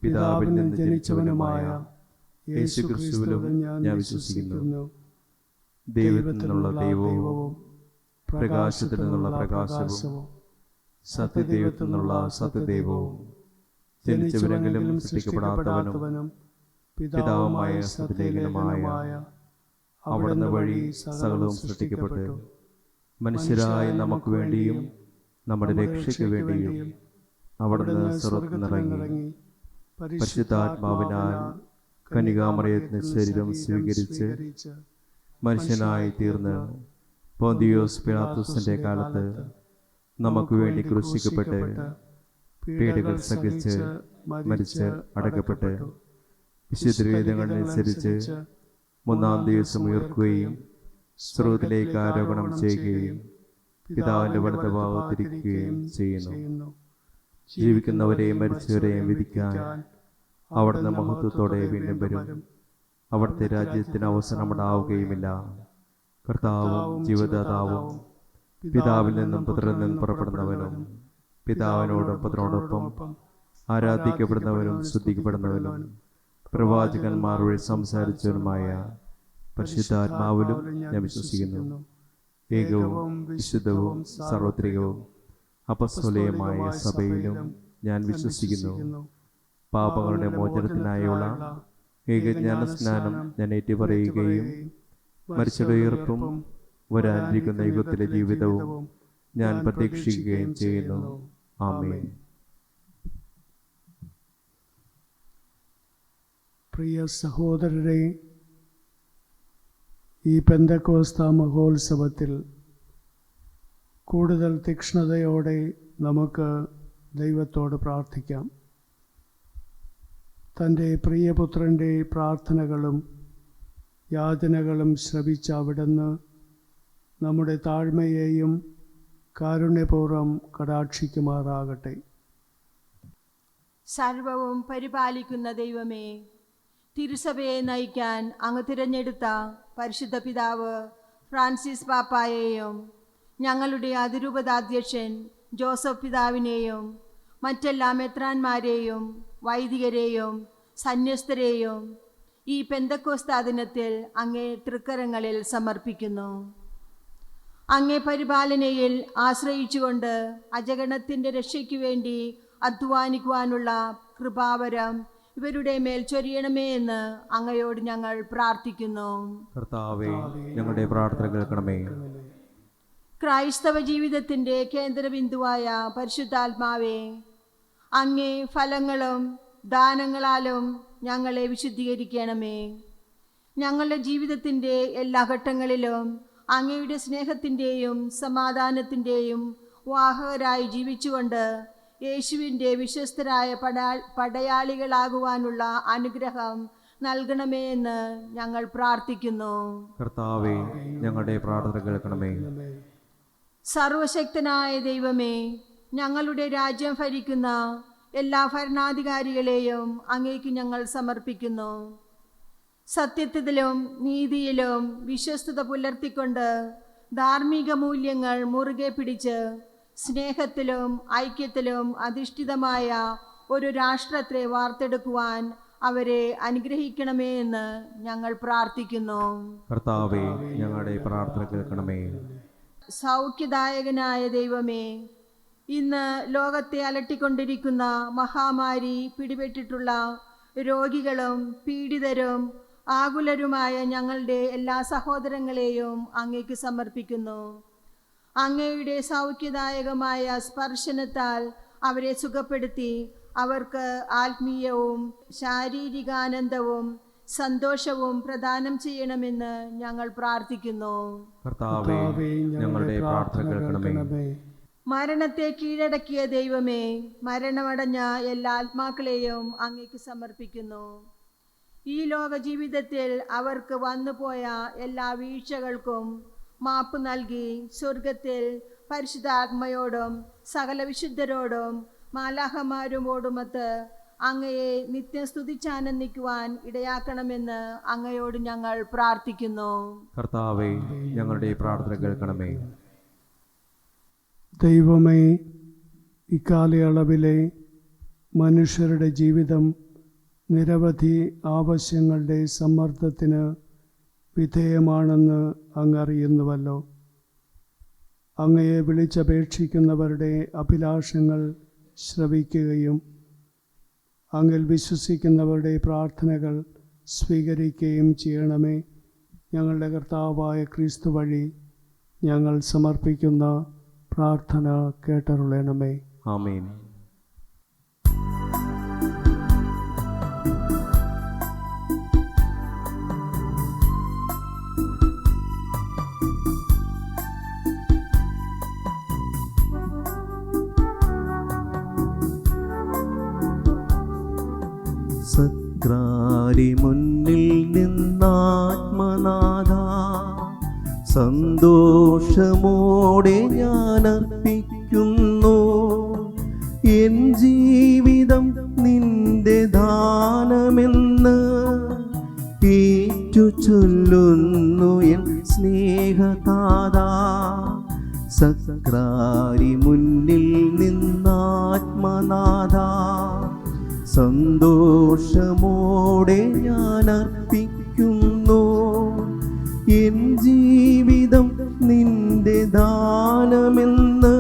പിതാവിൽ നിന്ന് ജനിച്ചവനുമായ യേശുക്രിസ്തുവിലും ഞാൻ വിശ്വസിക്കുന്നു. ദൈവത്തിൽ നിന്നുള്ള ദൈവവും പ്രകാശത്തിൽ നിന്നുള്ള പ്രകാശവും സത്യദൈവത്തിൽ നിന്നുള്ള സത്യദൈവവും ജനിച്ചവരെങ്കിലും സൃഷ്ടിക്കപ്പെടാത്തവനും പിതാവുമായ സത്യലേഖനമായ അവിടുന്ന് വഴി സകലവും സൃഷ്ടിക്കപ്പെട്ടു. മനുഷ്യരായ നമുക്ക് വേണ്ടിയും നമ്മുടെ രക്ഷയ്ക്ക് വേണ്ടിയും അവിടുന്ന് സ്വർഗ്ഗത്തിൽ നിന്നിറങ്ങി പരിശുദ്ധാത്മാവിനാൽ കന്യകാമറിയത്തിന് ശരീരം സ്വീകരിച്ച് മനുഷ്യനായി തീർന്ന് പോന്തിയോസ് പിലാത്തോസിന്റെ കാലത്ത് നമുക്ക് വേണ്ടി ക്രൂശിക്കപ്പെട്ട് പീഡകൾ സഹിച്ച് മരിച്ച് അടക്കപ്പെട്ട് വിശുദ്ധവേദങ്ങളനുസരിച്ച് മൂന്നാം ദിവസം ഉയർക്കുകയും സ്രോതിലേക്ക് ആരോപണം ചെയ്യുകയും പിതാവിന്റെ വലതുഭാഗത്തിരിക്കുകയും ചെയ്യുന്നു. ജീവിക്കുന്നവരെയും മരിച്ചവരെയും വിധിക്കാൻ അവിടുന്ന് മഹത്വത്തോടെ വീണ്ടും വരും. അവിടുത്തെ രാജ്യത്തിന് അവസാനമുണ്ടാവുകയുമില്ല. കർത്താവും ജീവദാതാവും പിതാവിൽ നിന്നും പുത്രനിൽ നിന്നും പുറപ്പെടുന്നവനും പിതാവിനോടും പുത്രനോടൊപ്പം ആരാധിക്കപ്പെടുന്നവനും സ്തുതിക്കപ്പെടുന്നവനും പ്രവാചകന്മാർ വഴി സംസാരിച്ചവനുമായ പരിശുദ്ധാത്മാവിലും ഞാൻ വിശ്വസിക്കുന്നു. ഏകവും വിശുദ്ധവും സാർവത്രികവും അപ്പസ്തോലികമായ സഭയിലും ഞാൻ വിശ്വസിക്കുന്നു. പാപങ്ങളുടെ മോചനത്തിനായുള്ള ഏകജ്ഞാനസ്നാനം ഞാൻ ഏറ്റുപറയുകയും മരിച്ചവരുടെ ഉയർപ്പും വരാനിരിക്കുന്ന യുഗത്തിലെ ജീവിതവും ഞാൻ പ്രതീക്ഷിക്കുകയും ചെയ്യുന്നു. ആമേൻ. പ്രിയ സഹോദരരെ, ഈ പെന്തക്കോസ്ത മഹോത്സവത്തിൽ കൂടുതൽ തീക്ഷ്ണതയോടെ നമുക്ക് ദൈവത്തോട് പ്രാർത്ഥിക്കാം. തൻ്റെ പ്രിയപുത്രൻ്റെ പ്രാർത്ഥനകളും യാചനകളും ശ്രവിച്ച അവിടുന്ന് നമ്മുടെ താഴ്മയെയും കാരുണ്യപൂർവ്വം കടാക്ഷിക്കുമാറാകട്ടെ. സർവവും പരിപാലിക്കുന്ന ദൈവമേ, തിരുസഭയെ നയിക്കാൻ അങ്ങ് തിരഞ്ഞെടുത്ത പരിശുദ്ധ പിതാവ് ഫ്രാൻസിസ് പാപ്പായെയും ഞങ്ങളുടെ അതിരൂപതാധ്യക്ഷൻ ജോസഫ് പിതാവിനെയും മറ്റെല്ലാ മെത്രാന്മാരെയും വൈദികരെയും സന്യസ്തരെയും ഈ പെന്തക്കോസ്താ ദിനത്തിൽ അങ്ങേ തൃക്കരങ്ങളിൽ സമർപ്പിക്കുന്നു. അങ്ങേ പരിപാലനയിൽ ആശ്രയിച്ചുകൊണ്ട് അജഗണത്തിൻ്റെ രക്ഷയ്ക്കു വേണ്ടി അധ്വാനിക്കുവാനുള്ള കൃപാവരം ഇവരുടെ മേൽ ചൊരിയണമേ എന്ന് അങ്ങയോട് ഞങ്ങൾ പ്രാർത്ഥിക്കുന്നു. കർത്താവേ, ഞങ്ങളുടെ പ്രാർത്ഥന കേൾക്കണമേ. ക്രൈസ്തവ ജീവിതത്തിൻ്റെ കേന്ദ്രബിന്ദുവായ പരിശുദ്ധാത്മാവേ, അങ്ങേ ഫലങ്ങളും ദാനങ്ങളാലും ഞങ്ങളെ വിശുദ്ധീകരിക്കണമേ. ഞങ്ങളുടെ ജീവിതത്തിൻ്റെ എല്ലാ ഘട്ടങ്ങളിലും അങ്ങയുടെ സ്നേഹത്തിൻ്റെയും സമാധാനത്തിൻ്റെയും വാഹകരായി ജീവിച്ചുകൊണ്ട് യേശുവിൻ്റെ വിശ്വസ്തരായ പടയാളികളാകുവാനുള്ള അനുഗ്രഹം നൽകണമേ എന്ന് ഞങ്ങൾ പ്രാർത്ഥിക്കുന്നു. കർത്താവേ, ഞങ്ങളുടെ പ്രാർത്ഥന കേൾക്കണമേ. സർവശക്തനായ ദൈവമേ, ഞങ്ങളുടെ രാജ്യം ഭരിക്കുന്ന എല്ലാ ഭരണാധികാരികളെയും അങ്ങേക്ക് ഞങ്ങൾ സമർപ്പിക്കുന്നു. സത്യത്തിലും നീതിയിലും വിശ്വസ്തത പുലർത്തിക്കൊണ്ട് ധാർമ്മിക മൂല്യങ്ങൾ മുറുകെ പിടിച്ച് സ്നേഹത്തിലും ഐക്യത്തിലും അധിഷ്ഠിതമായ ഒരു രാഷ്ട്രത്തെ വാർത്തെടുക്കുവാൻ അവരെ അനുഗ്രഹിക്കണമേ എന്ന് ഞങ്ങൾ പ്രാർത്ഥിക്കുന്നു. കർത്താവേ, ഞങ്ങളുടെ പ്രാർത്ഥന കേൾക്കണമേ. സൗഖ്യദായകനായ ദൈവമേ, ഇന്ന് ലോകത്തെ അലട്ടിക്കൊണ്ടിരിക്കുന്ന മഹാമാരി പിടിപെട്ടിട്ടുള്ള രോഗികളും പീഡിതരും ആകുലരുമായ ഞങ്ങളുടെ എല്ലാ സഹോദരങ്ങളെയും അങ്ങേക്ക് സമർപ്പിക്കുന്നു. അങ്ങയുടെ സൗഖ്യദായകമായ സ്പർശനത്താൽ അവരെ സുഖപ്പെടുത്തി അവർക്ക് ആത്മീയവും ശാരീരികാനന്ദവും സന്തോഷവും പ്രദാനം ചെയ്യണമെന്ന് ഞങ്ങൾ പ്രാർത്ഥിക്കുന്നു. കർത്താവേ, ഞങ്ങളുടെ പ്രാർത്ഥന കേൾക്കണമേ. മരണത്തെ കീഴടക്കിയ ദൈവമേ, മരണമടഞ്ഞ എല്ലാ ആത്മാക്കളെയും അങ്ങേക്ക് സമർപ്പിക്കുന്നു. ഈ ലോക ജീവിതത്തിൽ അവർക്ക് വന്നുപോയ എല്ലാ വീഴ്ചകൾക്കും മാപ്പ് നൽകി സ്വർഗത്തിൽ പരിശുദ്ധാത്മയോടും സകല വിശുദ്ധരോടും മാലാഖമാരോടുമൊത്ത് അങ്ങയെ നിത്യം സ്തുതിച്ചാനന്ദിക്കുവാൻ ഇടയാക്കണമെന്ന് അങ്ങയോട് ഞങ്ങൾ പ്രാർത്ഥിക്കുന്നു. കർത്താവേ, ഞങ്ങളുടെ പ്രാർത്ഥന കേൾക്കണമേ. ദൈവമേ, ഇക്കാലയളവിലെ മനുഷ്യരുടെ ജീവിതം നിരവധി ആവശ്യങ്ങളുടെ സമ്മർദ്ദത്തിന് വിധേയമാണെന്ന് അങ്ങറിയുന്നുവല്ലോ. അങ്ങയെ വിളിച്ചപേക്ഷിക്കുന്നവരുടെ അഭിലാഷങ്ങൾ ശ്രവിക്കുകയും അങ്ങിൽ വിശ്വസിക്കുന്നവരുടെ പ്രാർത്ഥനകൾ സ്വീകരിക്കുകയും ചെയ്യണമേ. ഞങ്ങളുടെ കർത്താവായ ക്രിസ്തു വഴി ഞങ്ങൾ സമർപ്പിക്കുന്ന പ്രാർത്ഥന കേട്ടരുളണമേ. ആമേൻ. സക്രാരി മുന്നിൽ നിന്നാത്മനാഥ സന്തോഷമോടെ ഞാൻ അർപ്പിക്കുന്നു എൻ ജീവിതം നിന്റെ ദാനമെന്ന് ഏറ്റു ചൊല്ലുന്നു എൻ സ്നേഹതാത. സക്രാരി മുന്നിൽ നിന്നാത്മനാഥ സന്തോഷമോടെ ഞാൻ അർപ്പിക്കുന്നു എൻ ജീവിതം നിന്റെ ദാനമെന്ന്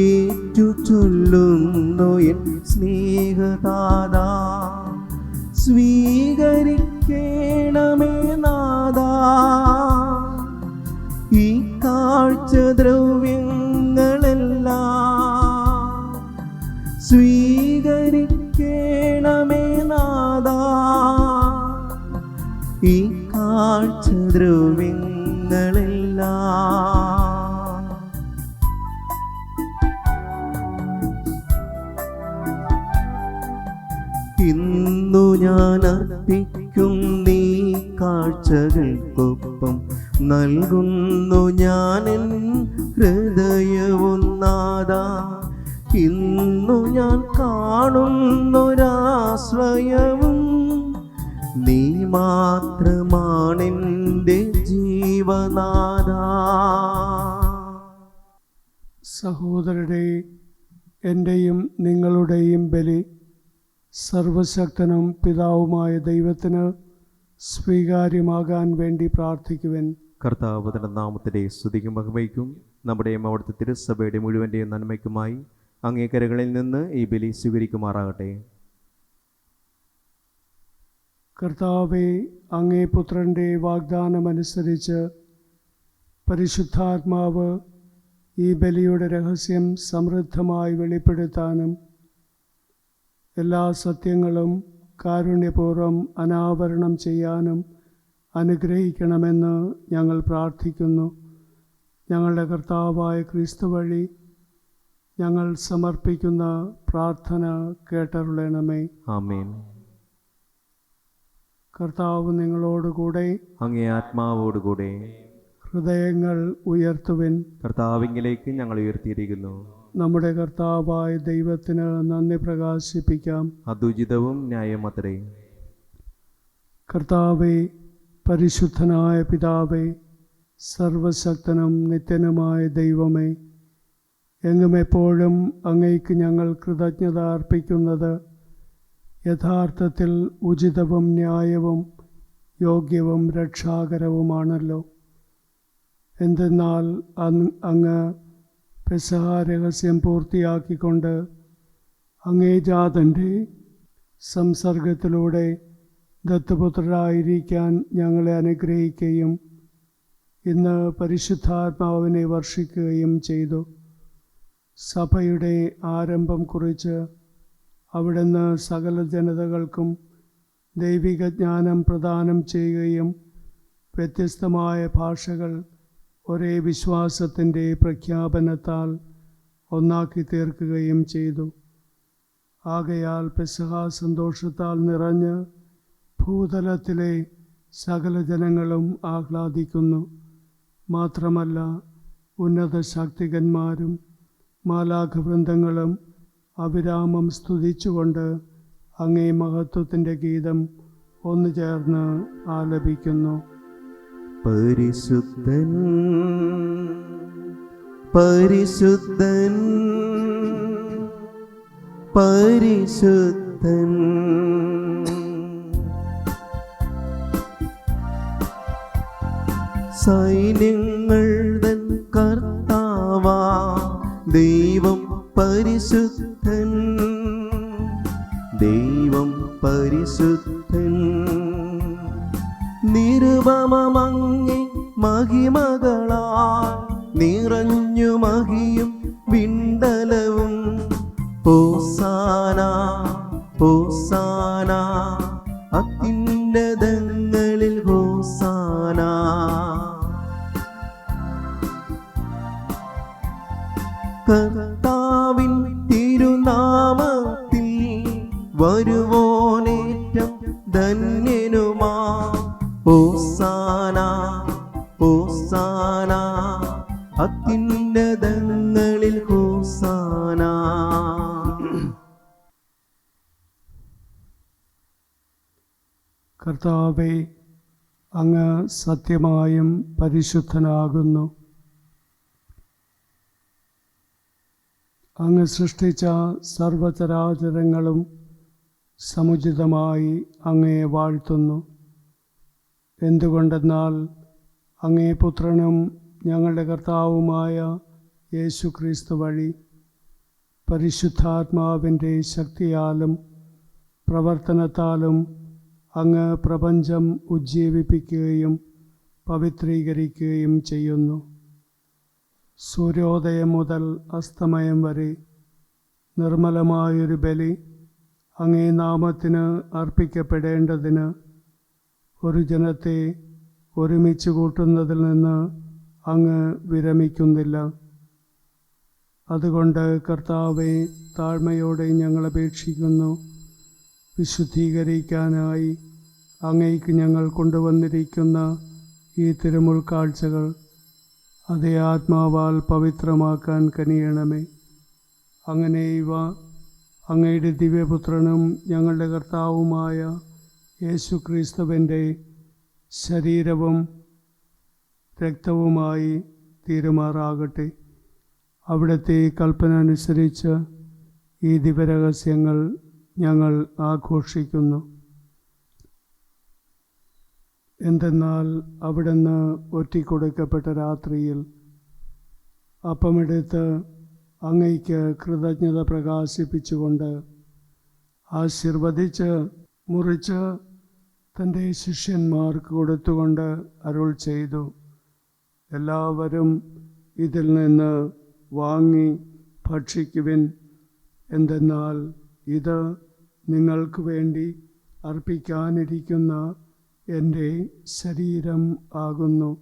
ഏറ്റു ചൊല്ലുന്നു എൻ സ്നേഹതാത. സ്വീകരിക്കണമേ നാഥാ ഈ കാഴ്ചദ്രവ്യങ്ങളെല്ലാം, സ്വീകരിക്കണമേ നാഥാ ഈ കാഴ്ചദ്രവ്യങ്ങളെല്ലാം. ഇന്നു ഞാൻ അർപ്പിക്കും നീ കാഴ്ചകൾക്കൊപ്പം നൽകുന്നു ഞാനെൻ ഹൃദയവും നാഥാ. ഇന്നു ഞാൻ കാണുന്നൊരാശ്രയവും നീ മാത്രമാണെൻ്റെ ജീവനാഥ. സഹോദരരെ, എൻ്റെയും നിങ്ങളുടെയും ബലി സർവശക്തനും പിതാവുമായ ദൈവത്തിന് സ്വീകാര്യമാകാൻ വേണ്ടി പ്രാർത്ഥിക്കുവൻ. കർത്താവ് തന്റെ നാമത്തിന്റെ സ്തുതിക്കും മഹിമയ്ക്കും നമ്മുടെയും അവിടുത്തെ തിരുസഭയുടെ മുഴുവൻ്റെയും നന്മയ്ക്കുമായി അങ്ങേക്കരകളിൽ നിന്ന് ഈ ബലി സ്വീകരിക്കുമാറാകട്ടെ. കർത്താവെ, അങ്ങേ പുത്രൻ്റെ വാഗ്ദാനമനുസരിച്ച് പരിശുദ്ധാത്മാവ് ഈ ബലിയുടെ രഹസ്യം സമൃദ്ധമായി വെളിപ്പെടുത്താനും എല്ലാ സത്യങ്ങളും കാരുണ്യപൂർവ്വം അനാവരണം ചെയ്യാനും അനുഗ്രഹിക്കണമെന്ന് ഞങ്ങൾ പ്രാർത്ഥിക്കുന്നു. ഞങ്ങളുടെ കർത്താവായ ക്രിസ്തു വഴി ഞങ്ങൾ സമർപ്പിക്കുന്ന പ്രാർത്ഥന കേട്ടരുളണമേ. ആമേൻ. കർത്താവ് നിങ്ങളോടുകൂടെ, അങ്ങേ ആത്മാവോടുകൂടെ. ഹൃദയങ്ങൾ ഉയർത്തുവിൻ. കർത്താവിങ്കിലേക്ക് ഞങ്ങൾ ഉയർത്തിയിരിക്കുന്നു. നമ്മുടെ കർത്താവായ ദൈവത്തിന് നന്ദി പ്രകാശിപ്പിക്കാം. അതുചിതവും ന്യായമത്രേ. കർത്താവേ, പരിശുദ്ധനായ പിതാവേ, സർവശക്തനും നിത്യനുമായ ദൈവമേ, എങ്ങും എപ്പോഴും അങ്ങേക്ക് ഞങ്ങൾ കൃതജ്ഞത അർപ്പിക്കുന്നത് യഥാർത്ഥത്തിൽ ഉചിതവും ന്യായവും യോഗ്യവും രക്ഷാകരവുമാണല്ലോ. എന്തെന്നാൽ അങ്ങ് പെസഹ രഹസ്യം പൂർത്തിയാക്കിക്കൊണ്ട് അങ്ങേ ജാതൻ്റെ സംസർഗത്തിലൂടെ ദത്തുപുത്രരായിരിക്കാൻ ഞങ്ങളെ അനുഗ്രഹിക്കുകയും ഇന്ന് പരിശുദ്ധാത്മാവിനെ വർഷിക്കുകയും ചെയ്തു. സഭയുടെ ആരംഭം കുറിച്ച് അവിടുന്ന് സകല ജനതകൾക്കും ദൈവിക ജ്ഞാനം പ്രദാനം ചെയ്യുകയും വ്യത്യസ്തമായ ഭാഷകൾ ഒരേ വിശ്വാസത്തിൻ്റെ പ്രഖ്യാപനത്താൽ ഒന്നാക്കി തീർക്കുകയും ചെയ്തു. ആകയാൽ പെസഹ സന്തോഷത്താൽ നിറഞ്ഞ് ഭൂതലത്തിലെ സകല ജനങ്ങളും ആഹ്ലാദിക്കുന്നു. മാത്രമല്ല, ഉന്നത ശാക്തികന്മാരും മാലാഖവൃന്ദങ്ങളും അവിരാമം സ്തുതിച്ചുകൊണ്ട് അങ്ങേ മഹത്വത്തിൻ്റെ ഗീതം ഒന്നു ചേർന്ന് ആലപിക്കുന്നു. പരിശുദ്ധൻ പരിശുദ്ധൻ പരിശുദ്ധൻ പരിശുദ്ധൻ. സൈന്യങ്ങൾ തൻ കർത്താവാ ദൈവം പരിശുദ്ധൻ, ദൈവം പരിശുദ്ധൻ. നിരുപമമങ്ങി മഹിമകളാൽ നിറഞ്ഞു മഹിയും വിണ്ടലവും. ഹോസാന ഹോസാന അത്യുന്നതങ്ങളിൽ ഹോസാന. കർത്താവിൻ തിരുനാമത്തിൽ വരുവോനേറ്റം ധന്യനുമാ. ഹോസാന ഹോസാന അത്യുന്നതങ്ങളിൽ ഹോസാന. കർത്താവേ, അങ്ങ് സത്യമായും പരിശുദ്ധനാകുന്നു. അങ്ങ് സൃഷ്ടിച്ച സർവചരാചരങ്ങളും സമുചിതമായി അങ്ങയെ വാഴ്ത്തുന്നു. എന്തുകൊണ്ടെന്നാൽ അങ്ങേ പുത്രനും ഞങ്ങളുടെ കർത്താവുമായ യേശു ക്രിസ്തു വഴി പരിശുദ്ധാത്മാവിൻ്റെ ശക്തിയാലും പ്രവർത്തനത്താലും അങ്ങ് പ്രപഞ്ചം ഉജ്ജീവിപ്പിക്കുകയും പവിത്രീകരിക്കുകയും ചെയ്യുന്നു. സൂര്യോദയം മുതൽ അസ്തമയം വരെ നിർമ്മലമായൊരു ബലി അങ്ങേ നാമത്തിന് അർപ്പിക്കപ്പെടേണ്ടതിന് ഒരു ജനത്തെ ഒരുമിച്ച് കൂട്ടുന്നതിൽ നിന്ന് അങ്ങ് വിരമിക്കുന്നില്ല. അതുകൊണ്ട് കർത്താവെ, താഴ്മയോടെ ഞങ്ങൾ അപേക്ഷിക്കുന്നു. വിശുദ്ധീകരിക്കാനായി അങ്ങേക്ക് ഞങ്ങൾ കൊണ്ടുവന്നിരിക്കുന്ന ഈ തിരുമുൾക്കാഴ്ചകൾ അതേ ആത്മാവാൽ പവിത്രമാക്കാൻ കനിയണമേ. അങ്ങനെ ഇവ അങ്ങയുടെ ദിവ്യപുത്രനും ഞങ്ങളുടെ കർത്താവുമായ യേശു ക്രിസ്തുവിൻ്റെ ശരീരവും രക്തവുമായി തീരുമാറാകട്ടെ. അവിടുത്തെ കൽപ്പന അനുസരിച്ച് ഈ ദിവ്യരഹസ്യങ്ങൾ ഞങ്ങൾ ആഘോഷിക്കുന്നു. എന്തെന്നാൽ അവിടുന്ന് ഒറ്റിക്കൊടുക്കപ്പെട്ട രാത്രിയിൽ അപ്പമെടുത്ത് അങ്ങയ്ക്ക് കൃതജ്ഞത പ്രകാശിപ്പിച്ചുകൊണ്ട് ആശീർവദിച്ച് മുറിച്ച് തൻ്റെ ശിഷ്യന്മാർക്ക് കൊടുത്തുകൊണ്ട് അരുൾ ചെയ്തു, എല്ലാവരും ഇതിൽ നിന്ന് വാങ്ങി ഭക്ഷിക്കുവിൻ. എന്തെന്നാൽ ഇത് നിങ്ങൾക്ക് വേണ്ടി അർപ്പിക്കാനിരിക്കുന്ന എൻ്റെ ശരീരം ആകുന്നു.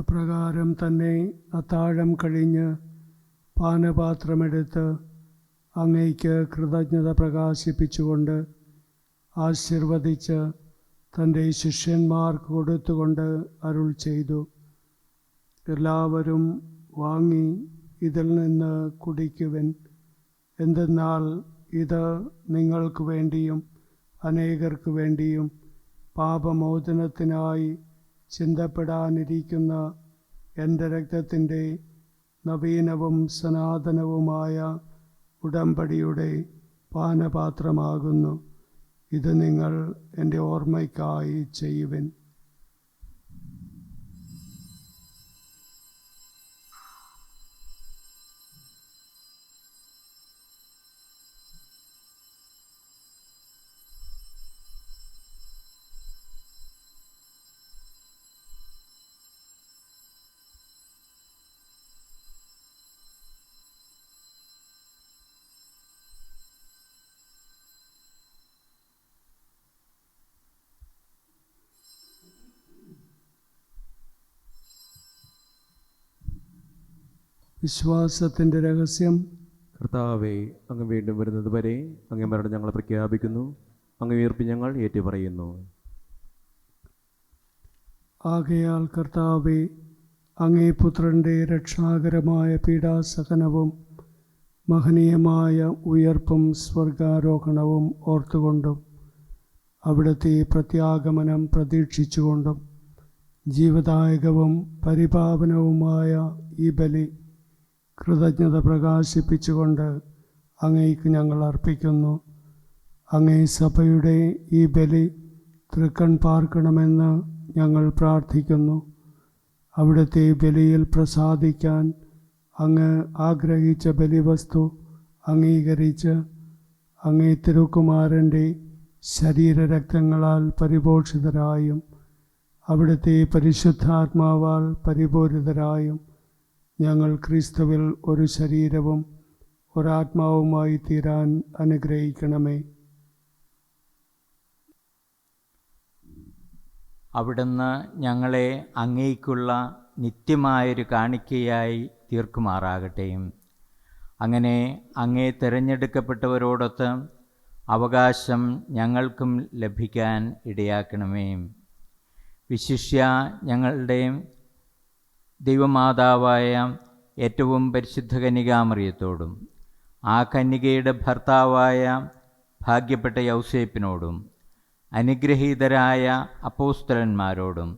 അപ്രകാരം തന്നെ അത്താഴം കഴിഞ്ഞ് പാനപാത്രമെടുത്ത് അങ്ങയ്ക്ക് കൃതജ്ഞത പ്രകാശിപ്പിച്ചുകൊണ്ട് ആശീർവദിച്ച് തൻ്റെ ശിഷ്യന്മാർക്ക് കൊടുത്തുകൊണ്ട് അരുൾ ചെയ്തു, എല്ലാവരും വാങ്ങി ഇതിൽ നിന്ന് കുടിക്കുവിൻ. എന്തെന്നാൽ ഇത് നിങ്ങൾക്ക് വേണ്ടിയും അനേകർക്ക് വേണ്ടിയും പാപമോചനത്തിനായി ചിന്തപ്പെടാനിരിക്കുന്ന എൻ്റെ രക്തത്തിൻ്റെ നവീനവും സനാതനവുമായ ഉടമ്പടിയുടെ പാനപാത്രമാകുന്നു. ഇത് നിങ്ങൾ എൻ്റെ ഓർമ്മയ്ക്കായി ചെയ്യുവിൻ. വിശ്വാസത്തിൻ്റെ രഹസ്യം. കർത്താവെ, അങ്ങ് വീണ്ടും വരുന്നത് വരെ അങ്ങേ മരണം ഞങ്ങൾ പ്രഖ്യാപിക്കുന്നു, അങ്ങ് ഉയർപ്പ് ഞങ്ങൾ ഏറ്റുപറയുന്നു. ആകയാൽ കർത്താവെ, അങ്ങേ പുത്രൻ്റെ രക്ഷാകരമായ പീഡാസഹനവും മഹനീയമായ ഉയർപ്പും സ്വർഗാരോഹണവും ഓർത്തുകൊണ്ടും അവിടുത്തെ പ്രത്യാഗമനം പ്രതീക്ഷിച്ചുകൊണ്ടും ജീവദായകവും പരിപാവനവുമായ ഈ ബലി കൃതജ്ഞത പ്രകാശിപ്പിച്ചുകൊണ്ട് അങ്ങേക്ക് ഞങ്ങൾ അർപ്പിക്കുന്നു. അങ്ങേ സഭയുടെ ഈ ബലി തൃക്കൺ പാർക്കണമെന്ന് ഞങ്ങൾ പ്രാർത്ഥിക്കുന്നു. അവിടുത്തെ ബലിയിൽ പ്രസാദിക്കാൻ അങ്ങ് ആഗ്രഹിച്ച ബലിവസ്തു അംഗീകരിച്ച് അങ്ങേ തിരുക്കുമാരൻ്റെ ശരീരരക്തങ്ങളാൽ പരിപോഷിതരായും അവിടുത്തെ പരിശുദ്ധാത്മാവാൽ പരിപൂരിതരായും ഞങ്ങൾ ക്രിസ്തുവിൽ ഒരു ശരീരവും ഒരാത്മാവുമായി തീരാൻ അനുഗ്രഹിക്കണമേ. അവിടുന്ന് ഞങ്ങളെ അങ്ങേക്കുള്ള നിത്യമായൊരു കാണിക്കയായി തീർക്കുമാറാകട്ടെ. അങ്ങനെ അങ്ങേ തിരഞ്ഞെടുക്കപ്പെട്ടവരോടൊത്ത് അവകാശം ഞങ്ങൾക്കും ലഭിക്കാൻ ഇടയാക്കണമേ. വിശിഷ്യ ഞങ്ങളുടെ ദൈവമാതാവായ ഏറ്റവും പരിശുദ്ധ കന്യകാമറിയത്തോടും ആ കന്യകയുടെ ഭർത്താവായ ഭാഗ്യപ്പെട്ട യൗസേപ്പിനോടും അനുഗ്രഹീതരായ അപ്പോസ്തലന്മാരോടും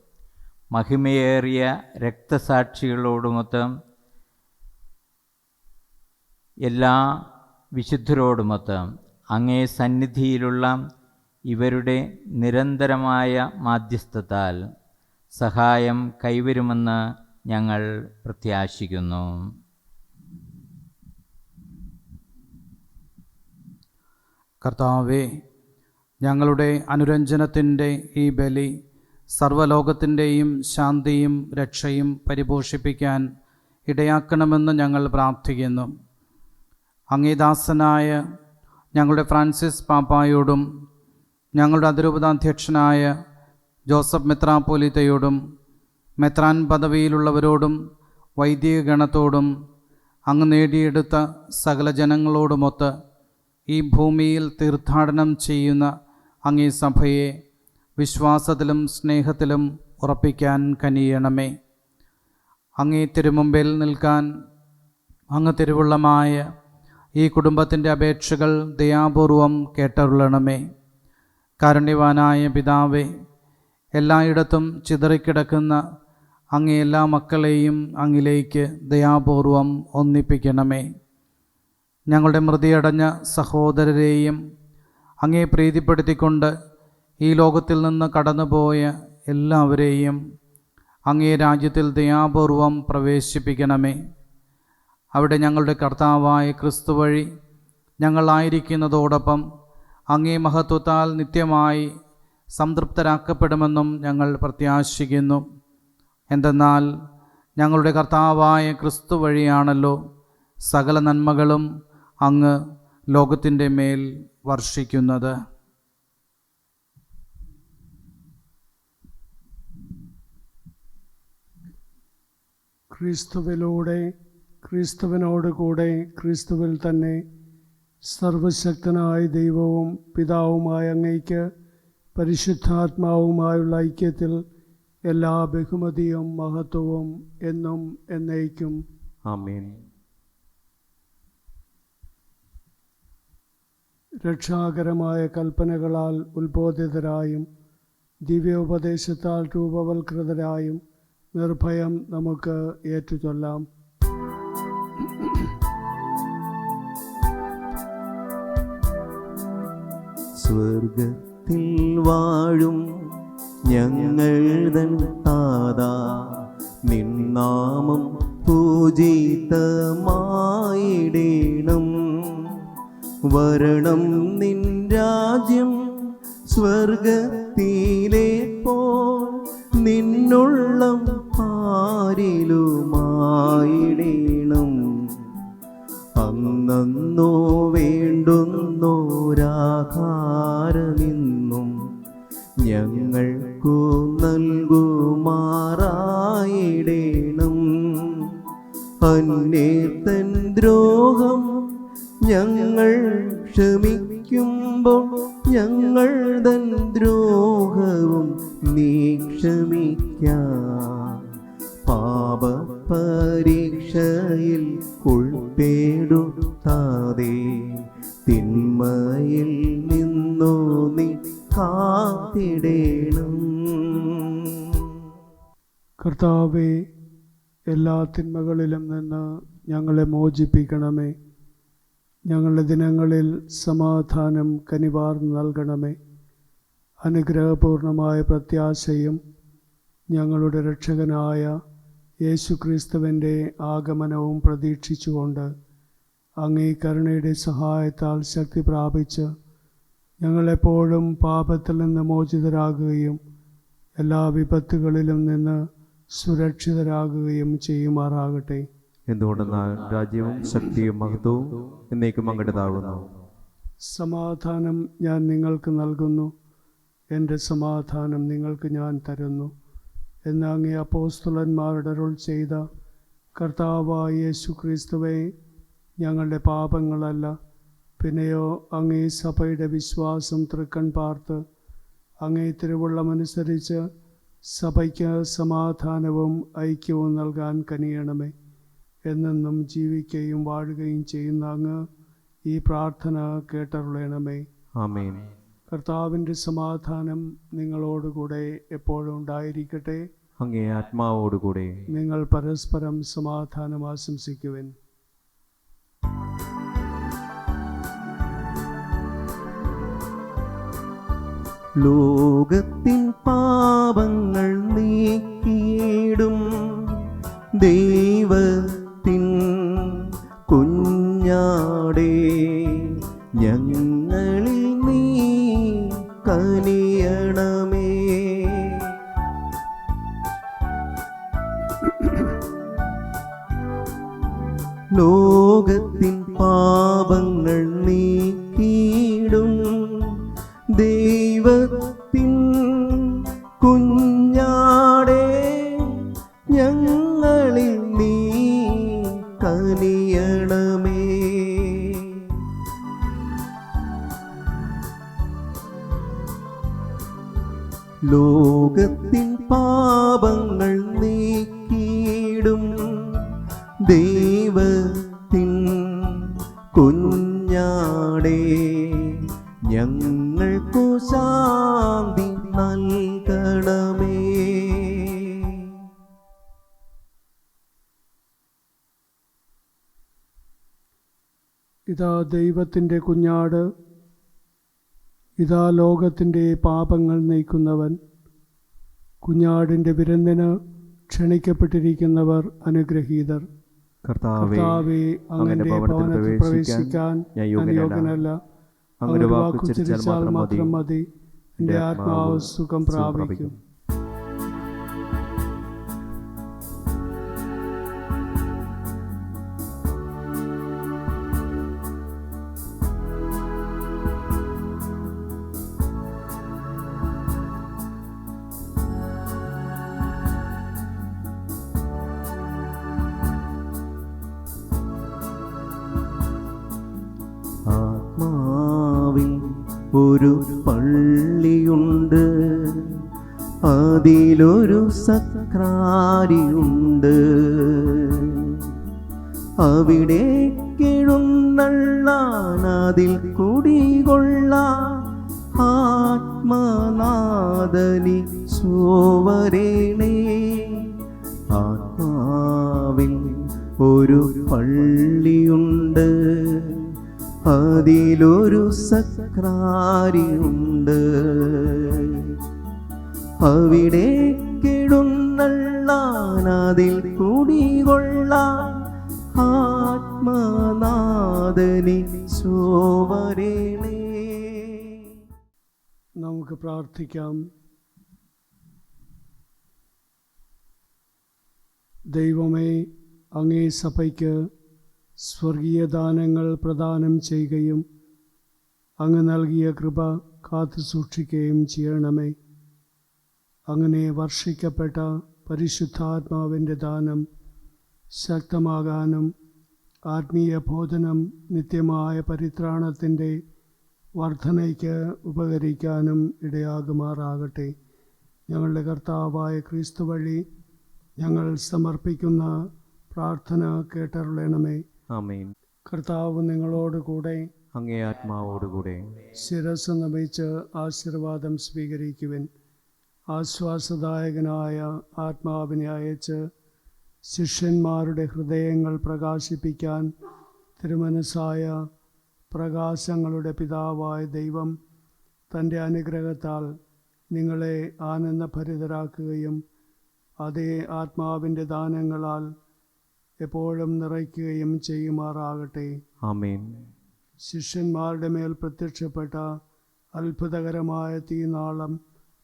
മഹിമയേറിയ രക്തസാക്ഷികളോടുമൊത്ത് എല്ലാ വിശുദ്ധരോടുമൊത്ത് അങ്ങേ സന്നിധിയിലുള്ള ഇവരുടെ നിരന്തരമായ മാധ്യസ്ഥത്താൽ സഹായം കൈവരുമെന്ന് ഞങ്ങൾ പ്രത്യാശിക്കുന്നു. കർത്താവേ, ഞങ്ങളുടെ അനുരഞ്ജനത്തിൻ്റെ ഈ ബലി സർവ്വലോകത്തിൻ്റെയും ശാന്തിയും രക്ഷയും പരിപോഷിപ്പിക്കാൻ ഇടയാക്കണമെന്ന് ഞങ്ങൾ പ്രാർത്ഥിക്കുന്നു. അങ്ങേദാസനായ ഞങ്ങളുടെ ഫ്രാൻസിസ് പാപ്പായോടും ഞങ്ങളുടെ അതിരൂപതാധ്യക്ഷനായ ജോസഫ് മെത്രാപ്പോലീത്തയോടും മെത്രാൻ പദവിയിലുള്ളവരോടും വൈദിക ഗണത്തോടും അങ്ങ് നേടിയെടുത്ത സകല ജനങ്ങളോടുമൊത്ത് ഈ ഭൂമിയിൽ തീർത്ഥാടനം ചെയ്യുന്ന അങ്ങേ സഭയെ വിശ്വാസത്തിലും സ്നേഹത്തിലും ഉറപ്പിക്കാൻ കനിയണമേ. അങ്ങേ തിരുമുമ്പിൽ നിൽക്കാൻ അങ്ങ് തിരുവുള്ളമായ ഈ കുടുംബത്തിൻ്റെ അപേക്ഷകൾ ദയാപൂർവം കേട്ടരുളണമേ. കാരുണ്യവാനായ പിതാവേ, എല്ലായിടത്തും ചിതറിക്കിടക്കുന്ന അങ്ങേ എല്ലാ മക്കളെയും അങ്ങിലേക്ക് ദയാപൂർവം ഒന്നിപ്പിക്കണമേ. ഞങ്ങളുടെ മൃതിയടഞ്ഞ സഹോദരരെയും അങ്ങേ പ്രീതിപ്പെടുത്തിക്കൊണ്ട് ഈ ലോകത്തിൽ നിന്ന് കടന്നുപോയ എല്ലാവരെയും അങ്ങേ രാജ്യത്തിൽ ദയാപൂർവം പ്രവേശിപ്പിക്കണമേ. അവിടെ ഞങ്ങളുടെ കർത്താവായ ക്രിസ്തു വഴി ഞങ്ങളായിരിക്കുന്നതോടൊപ്പം അങ്ങേ മഹത്വത്താൽ നിത്യമായി സംതൃപ്തരാക്കപ്പെടുമെന്നും ഞങ്ങൾ പ്രത്യാശിക്കുന്നു. എന്തെന്നാൽ ഞങ്ങളുടെ കർത്താവായ ക്രിസ്തു വഴിയാണല്ലോ സകല നന്മകളും അങ്ങ് ലോകത്തിൻ്റെ മേൽ വർഷിക്കുന്നത്. ക്രിസ്തുവിലൂടെ, ക്രിസ്തുവിനോട് കൂടെ, ക്രിസ്തുവിൽ തന്നെ സർവശക്തനായ ദൈവവും പിതാവുമായ അങ്ങയ്ക്ക് പരിശുദ്ധാത്മാവുമായുള്ള ഐക്യത്തിൽ എല്ലാ ബഹുമതിയും മഹത്വവും എന്നും എന്നേക്കും ആമേൻ. രക്ഷാകരമായ കൽപ്പനകളാൽ ഉത്ബോധിതരായും ദിവ്യോപദേശത്താൽ രൂപവൽകൃതരായും നിർഭയം നമുക്ക് ഏറ്റുചൊല്ലാം. സ്വർഗത്തിൽ വാഴും ഞങ്ങൾ തൻ താതാ, നിൻ നാമം പൂജിതമായിടേണം. വരണം നിൻ രാജ്യം സ്വർഗത്തിലെ പോൽ നിന്നുള്ളം പാരിലുമായിടേണം. അന്നോ വേണ്ടുന്നോരാഹാരമിന്നും ഞങ്ങൾക്കു നൽകുമാറായിടേണം. അന്യതൻ ദ്രോഹം ഞങ്ങൾ ക്ഷമിക്കുമ്പോൾ ഞങ്ങൾ തൻ ദ്രോഹവും നീ ക്ഷമിക്കാം. പാപപരീക്ഷയിൽ ഉൾപ്പെടുത്താതെ തിന്മയിൽ നിന്നു നീ കാത്തിടേണം. കർത്താവേ, എല്ലാ തിന്മകളിലും നിന്ന് ഞങ്ങളെ മോചിപ്പിക്കണമേ. ഞങ്ങളുടെ ദിനങ്ങളിൽ സമാധാനം കനിവാർന്ന് നൽകണമേ. അനുഗ്രഹപൂർണമായ പ്രത്യാശയും ഞങ്ങളുടെ രക്ഷകനായ യേശുക്രിസ്തുവിൻ്റെ ആഗമനവും പ്രതീക്ഷിച്ചുകൊണ്ട് അങ്ങേ കരുണയുടെ സഹായത്താൽ ശക്തി പ്രാപിച്ച് ഞങ്ങളെപ്പോഴും പാപത്തിൽ നിന്ന് മോചിതരാകുകയും എല്ലാ വിപത്തുകളിലും നിന്ന് സുരക്ഷിതരാകുകയും ചെയ്യുമാറാകട്ടെ. എന്തുകൊണ്ടെന്നാൽ രാജ്യവും ശക്തിയും മഹത്വവും എന്നേക്കും അങ്ങയുടേതാകുന്നു. സമാധാനം ഞാൻ നിങ്ങൾക്ക് നൽകുന്നു, എൻ്റെ സമാധാനം നിങ്ങൾക്ക് ഞാൻ തരുന്നു എന്ന് അങ്ങേ അപ്പോസ്തലന്മാരുടെ അരുൾ ചെയ്ത കർത്താവായ യേശുക്രിസ്തുവേ, ഞങ്ങളുടെ പാപങ്ങളല്ല പിന്നെയോ അങ്ങേ സഭയുടെ വിശ്വാസം തൃക്കൺ പാർത്ത് അങ്ങേ തിരുവുള്ളമനുസരിച്ച് സഭയ്ക്ക് സമാധാനവും ഐക്യവും നൽകാൻ കനിയണമേ. എന്നെന്നും ജീവിക്കുകയും വാഴുകയും ചെയ്യുന്ന അങ്ങ് ഈ പ്രാർത്ഥന കേട്ടരുളണമേ. ആമേൻ. കർത്താവിൻ്റെ സമാധാനം നിങ്ങളോടുകൂടെ എപ്പോഴും ഉണ്ടായിരിക്കട്ടെ. അങ്ങേ ആത്മാവോടുകൂടെ. നിങ്ങൾ പരസ്പരം സമാധാനം ആശംസിക്കുവിൻ. ലോകത്തിൻ പാപങ്ങൾ നീക്കിയിടും ദൈവത്തിൻ കുഞ്ഞാടേ, ഞങ്ങളിൽ നീ കനിയണമേ. ലോകത്തിൻ പാപങ്ങൾ നീക്കിയിടും ദൈവത്തിൻ കുഞ്ഞാടേ, ഞങ്ങളിൽ നീ കനിയണമേ. ലോകത്തിൻ പാപങ്ങൾ നീക്കിയിടും ദൈവത്തിൻ കുഞ്ഞാടേ, ഞങ്ങൾക്കു ശാന്തി നൽകണമേ. ഇതാ ദൈവത്തിൻ്റെ കുഞ്ഞാട്, ഇതാ ലോകത്തിൻ്റെ പാപങ്ങൾ നീക്കുന്നവൻ. കുഞ്ഞാടിൻ്റെ വിരുന്നിന് ക്ഷണിക്കപ്പെട്ടിരിക്കുന്നവർ അനുഗ്രഹീതർ. കർത്താവേ, അങ്ങയുടെ ഭവനത്തിൽ പ്രവേശിക്കാൻ ഞാൻ യോഗ്യനല്ല. അങ്ങയുടെ വാക്കുച്ചരിച്ചാൽ മാത്രം മതി, എൻ്റെ ആത്മാവ് സുഖം പ്രാപിക്കും. ആത്മാവിൽ ഒരു പള്ളിയുണ്ട്, അതിലൊരു സക്രാരിയുണ്ട്. അവിടേക്കെഴുന്നള്ളാൻ അതിൽ കുടികൊള്ളാൻ ആത്മനാഥനി സോവരേണേ. ആത്മാവിൽ ഒരു പള്ളിയുണ്ട്, അതിലൊരു സക്രാരിയുണ്ട്. അവിടേക്കെഴുന്നള്ളാൻ അതിൽ കുടികൊള്ളാൻ ആത്മനാഥനി സോവരേണേ. നമുക്ക് പ്രാർത്ഥിക്കാം. ദൈവമേ, അങ്ങേ സഭയ്ക്ക് സ്വർഗീയ ദാനങ്ങൾ പ്രദാനം ചെയ്യുകയും അങ്ങ് നൽകിയ കൃപ കാത്തു സൂക്ഷിക്കുകയും ചെയ്യണമേ. അങ്ങനെ വർഷിക്കപ്പെട്ട പരിശുദ്ധാത്മാവിൻ്റെ ദാനം ശക്തമാകാനും ആത്മീയ ബോധനം നിത്യമായ പരിത്രാണത്തിൻ്റെ വർധനയ്ക്ക് ഉപകരിക്കാനും ഇടയാകുമാറാകട്ടെ. ഞങ്ങളുടെ കർത്താവായ ക്രിസ്തു വഴി ഞങ്ങൾ സമർപ്പിക്കുന്ന പ്രാർത്ഥന കേട്ടരുളണമേ. ആമേൻ. കർത്താവ് നിങ്ങളോടുകൂടെ, അങ്ങേ ആത്മാവോടുകൂടെ. ശിരസ് നമിച്ച് ആശീർവാദം സ്വീകരിക്കുവിൻ. ആശ്വാസദായകനായ ആത്മാവിനെ അയച്ച് ശിഷ്യന്മാരുടെ ഹൃദയങ്ങൾ പ്രകാശിപ്പിക്കാൻ തിരുമനസ്സായ പ്രകാശങ്ങളുടെ പിതാവായ ദൈവം തൻ്റെ അനുഗ്രഹത്താൽ നിങ്ങളെ ആനന്ദഭരിതരാക്കുകയും അതേ ആത്മാവിൻ്റെ ദാനങ്ങളാൽ എപ്പോഴും നിറയ്ക്കുകയും ചെയ്യുമാറാകട്ടെ. ആമേൻ. ശിഷ്യന്മാരുടെ മേൽ പ്രത്യക്ഷപ്പെട്ട അത്ഭുതകരമായ തീനാളം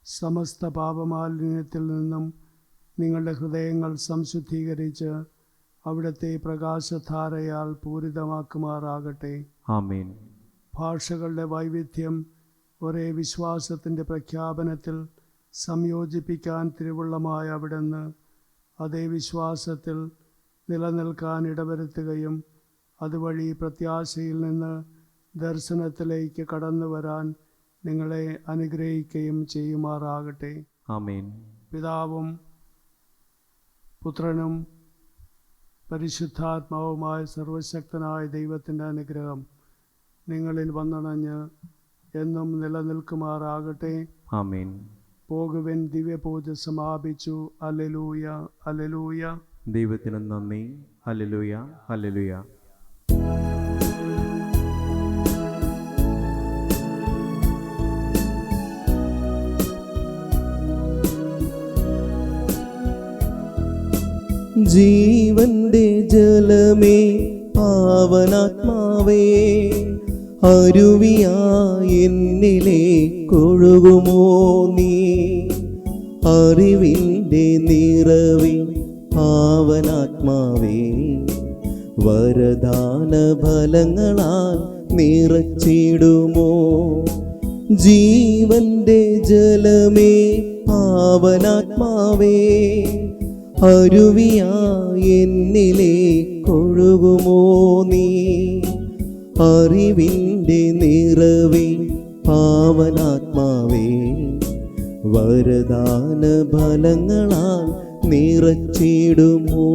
സമസ്ത പാപമാലിന്യത്തിൽ നിന്നും നിങ്ങളുടെ ഹൃദയങ്ങൾ സംശുദ്ധീകരിച്ച് അവിടുത്തെ പ്രകാശധാരയാൽ പൂരിതമാക്കുമാറാകട്ടെ. ആമേൻ. ഭാഷകളുടെ വൈവിധ്യം ഒരേ വിശ്വാസത്തിൻ്റെ പ്രഖ്യാപനത്തിൽ സംയോജിപ്പിക്കാൻ തിരുവുള്ളമായ അവിടുന്ന് അതേ വിശ്വാസത്തിൽ നിലനിൽക്കാൻ ഇടവരുത്തുകയും അതുവഴി പ്രത്യാശയിൽ നിന്ന് ദർശനത്തിലേക്ക് കടന്നു വരാൻ നിങ്ങളെ അനുഗ്രഹിക്കുകയും ചെയ്യുമാറാകട്ടെ. ആമേൻ. പിതാവും പുത്രനും പരിശുദ്ധാത്മാവുമായ സർവശക്തനായ ദൈവത്തിൻ്റെ അനുഗ്രഹം നിങ്ങളിൽ വന്നണഞ്ഞ് എന്നും നിലനിൽക്കുമാറാകട്ടെ. ആമേൻ. പോകുവിൻ, ദിവ്യപൂജ സമാപിച്ചു. Hallelujah, hallelujah. ദൈവത്തിന് നന്ദി. ഹല്ലേലൂയ, ഹല്ലേലൂയ. ജീവന്റെ ജലമേ പാവനാത്മാവേ, അരുവിയായി എന്നിലേക്കൊഴുകുമോ നീ. അറിവിൻ്റെ നിറവേ പാവനാത്മാവേ, വരദാന ഫലങ്ങളാൽ നിറച്ചിടുമോ. ജീവന്റെ ജലമേ പാവനാത്മാവേ, അരുവിയായി എന്നിലേക്കൊഴുകുമോ നീ. അറിവിൻ്റെ നിറവേ പാവനാത്മാവേ, വരദാന ഫലങ്ങളാൽ നിറച്ചിടുമോ.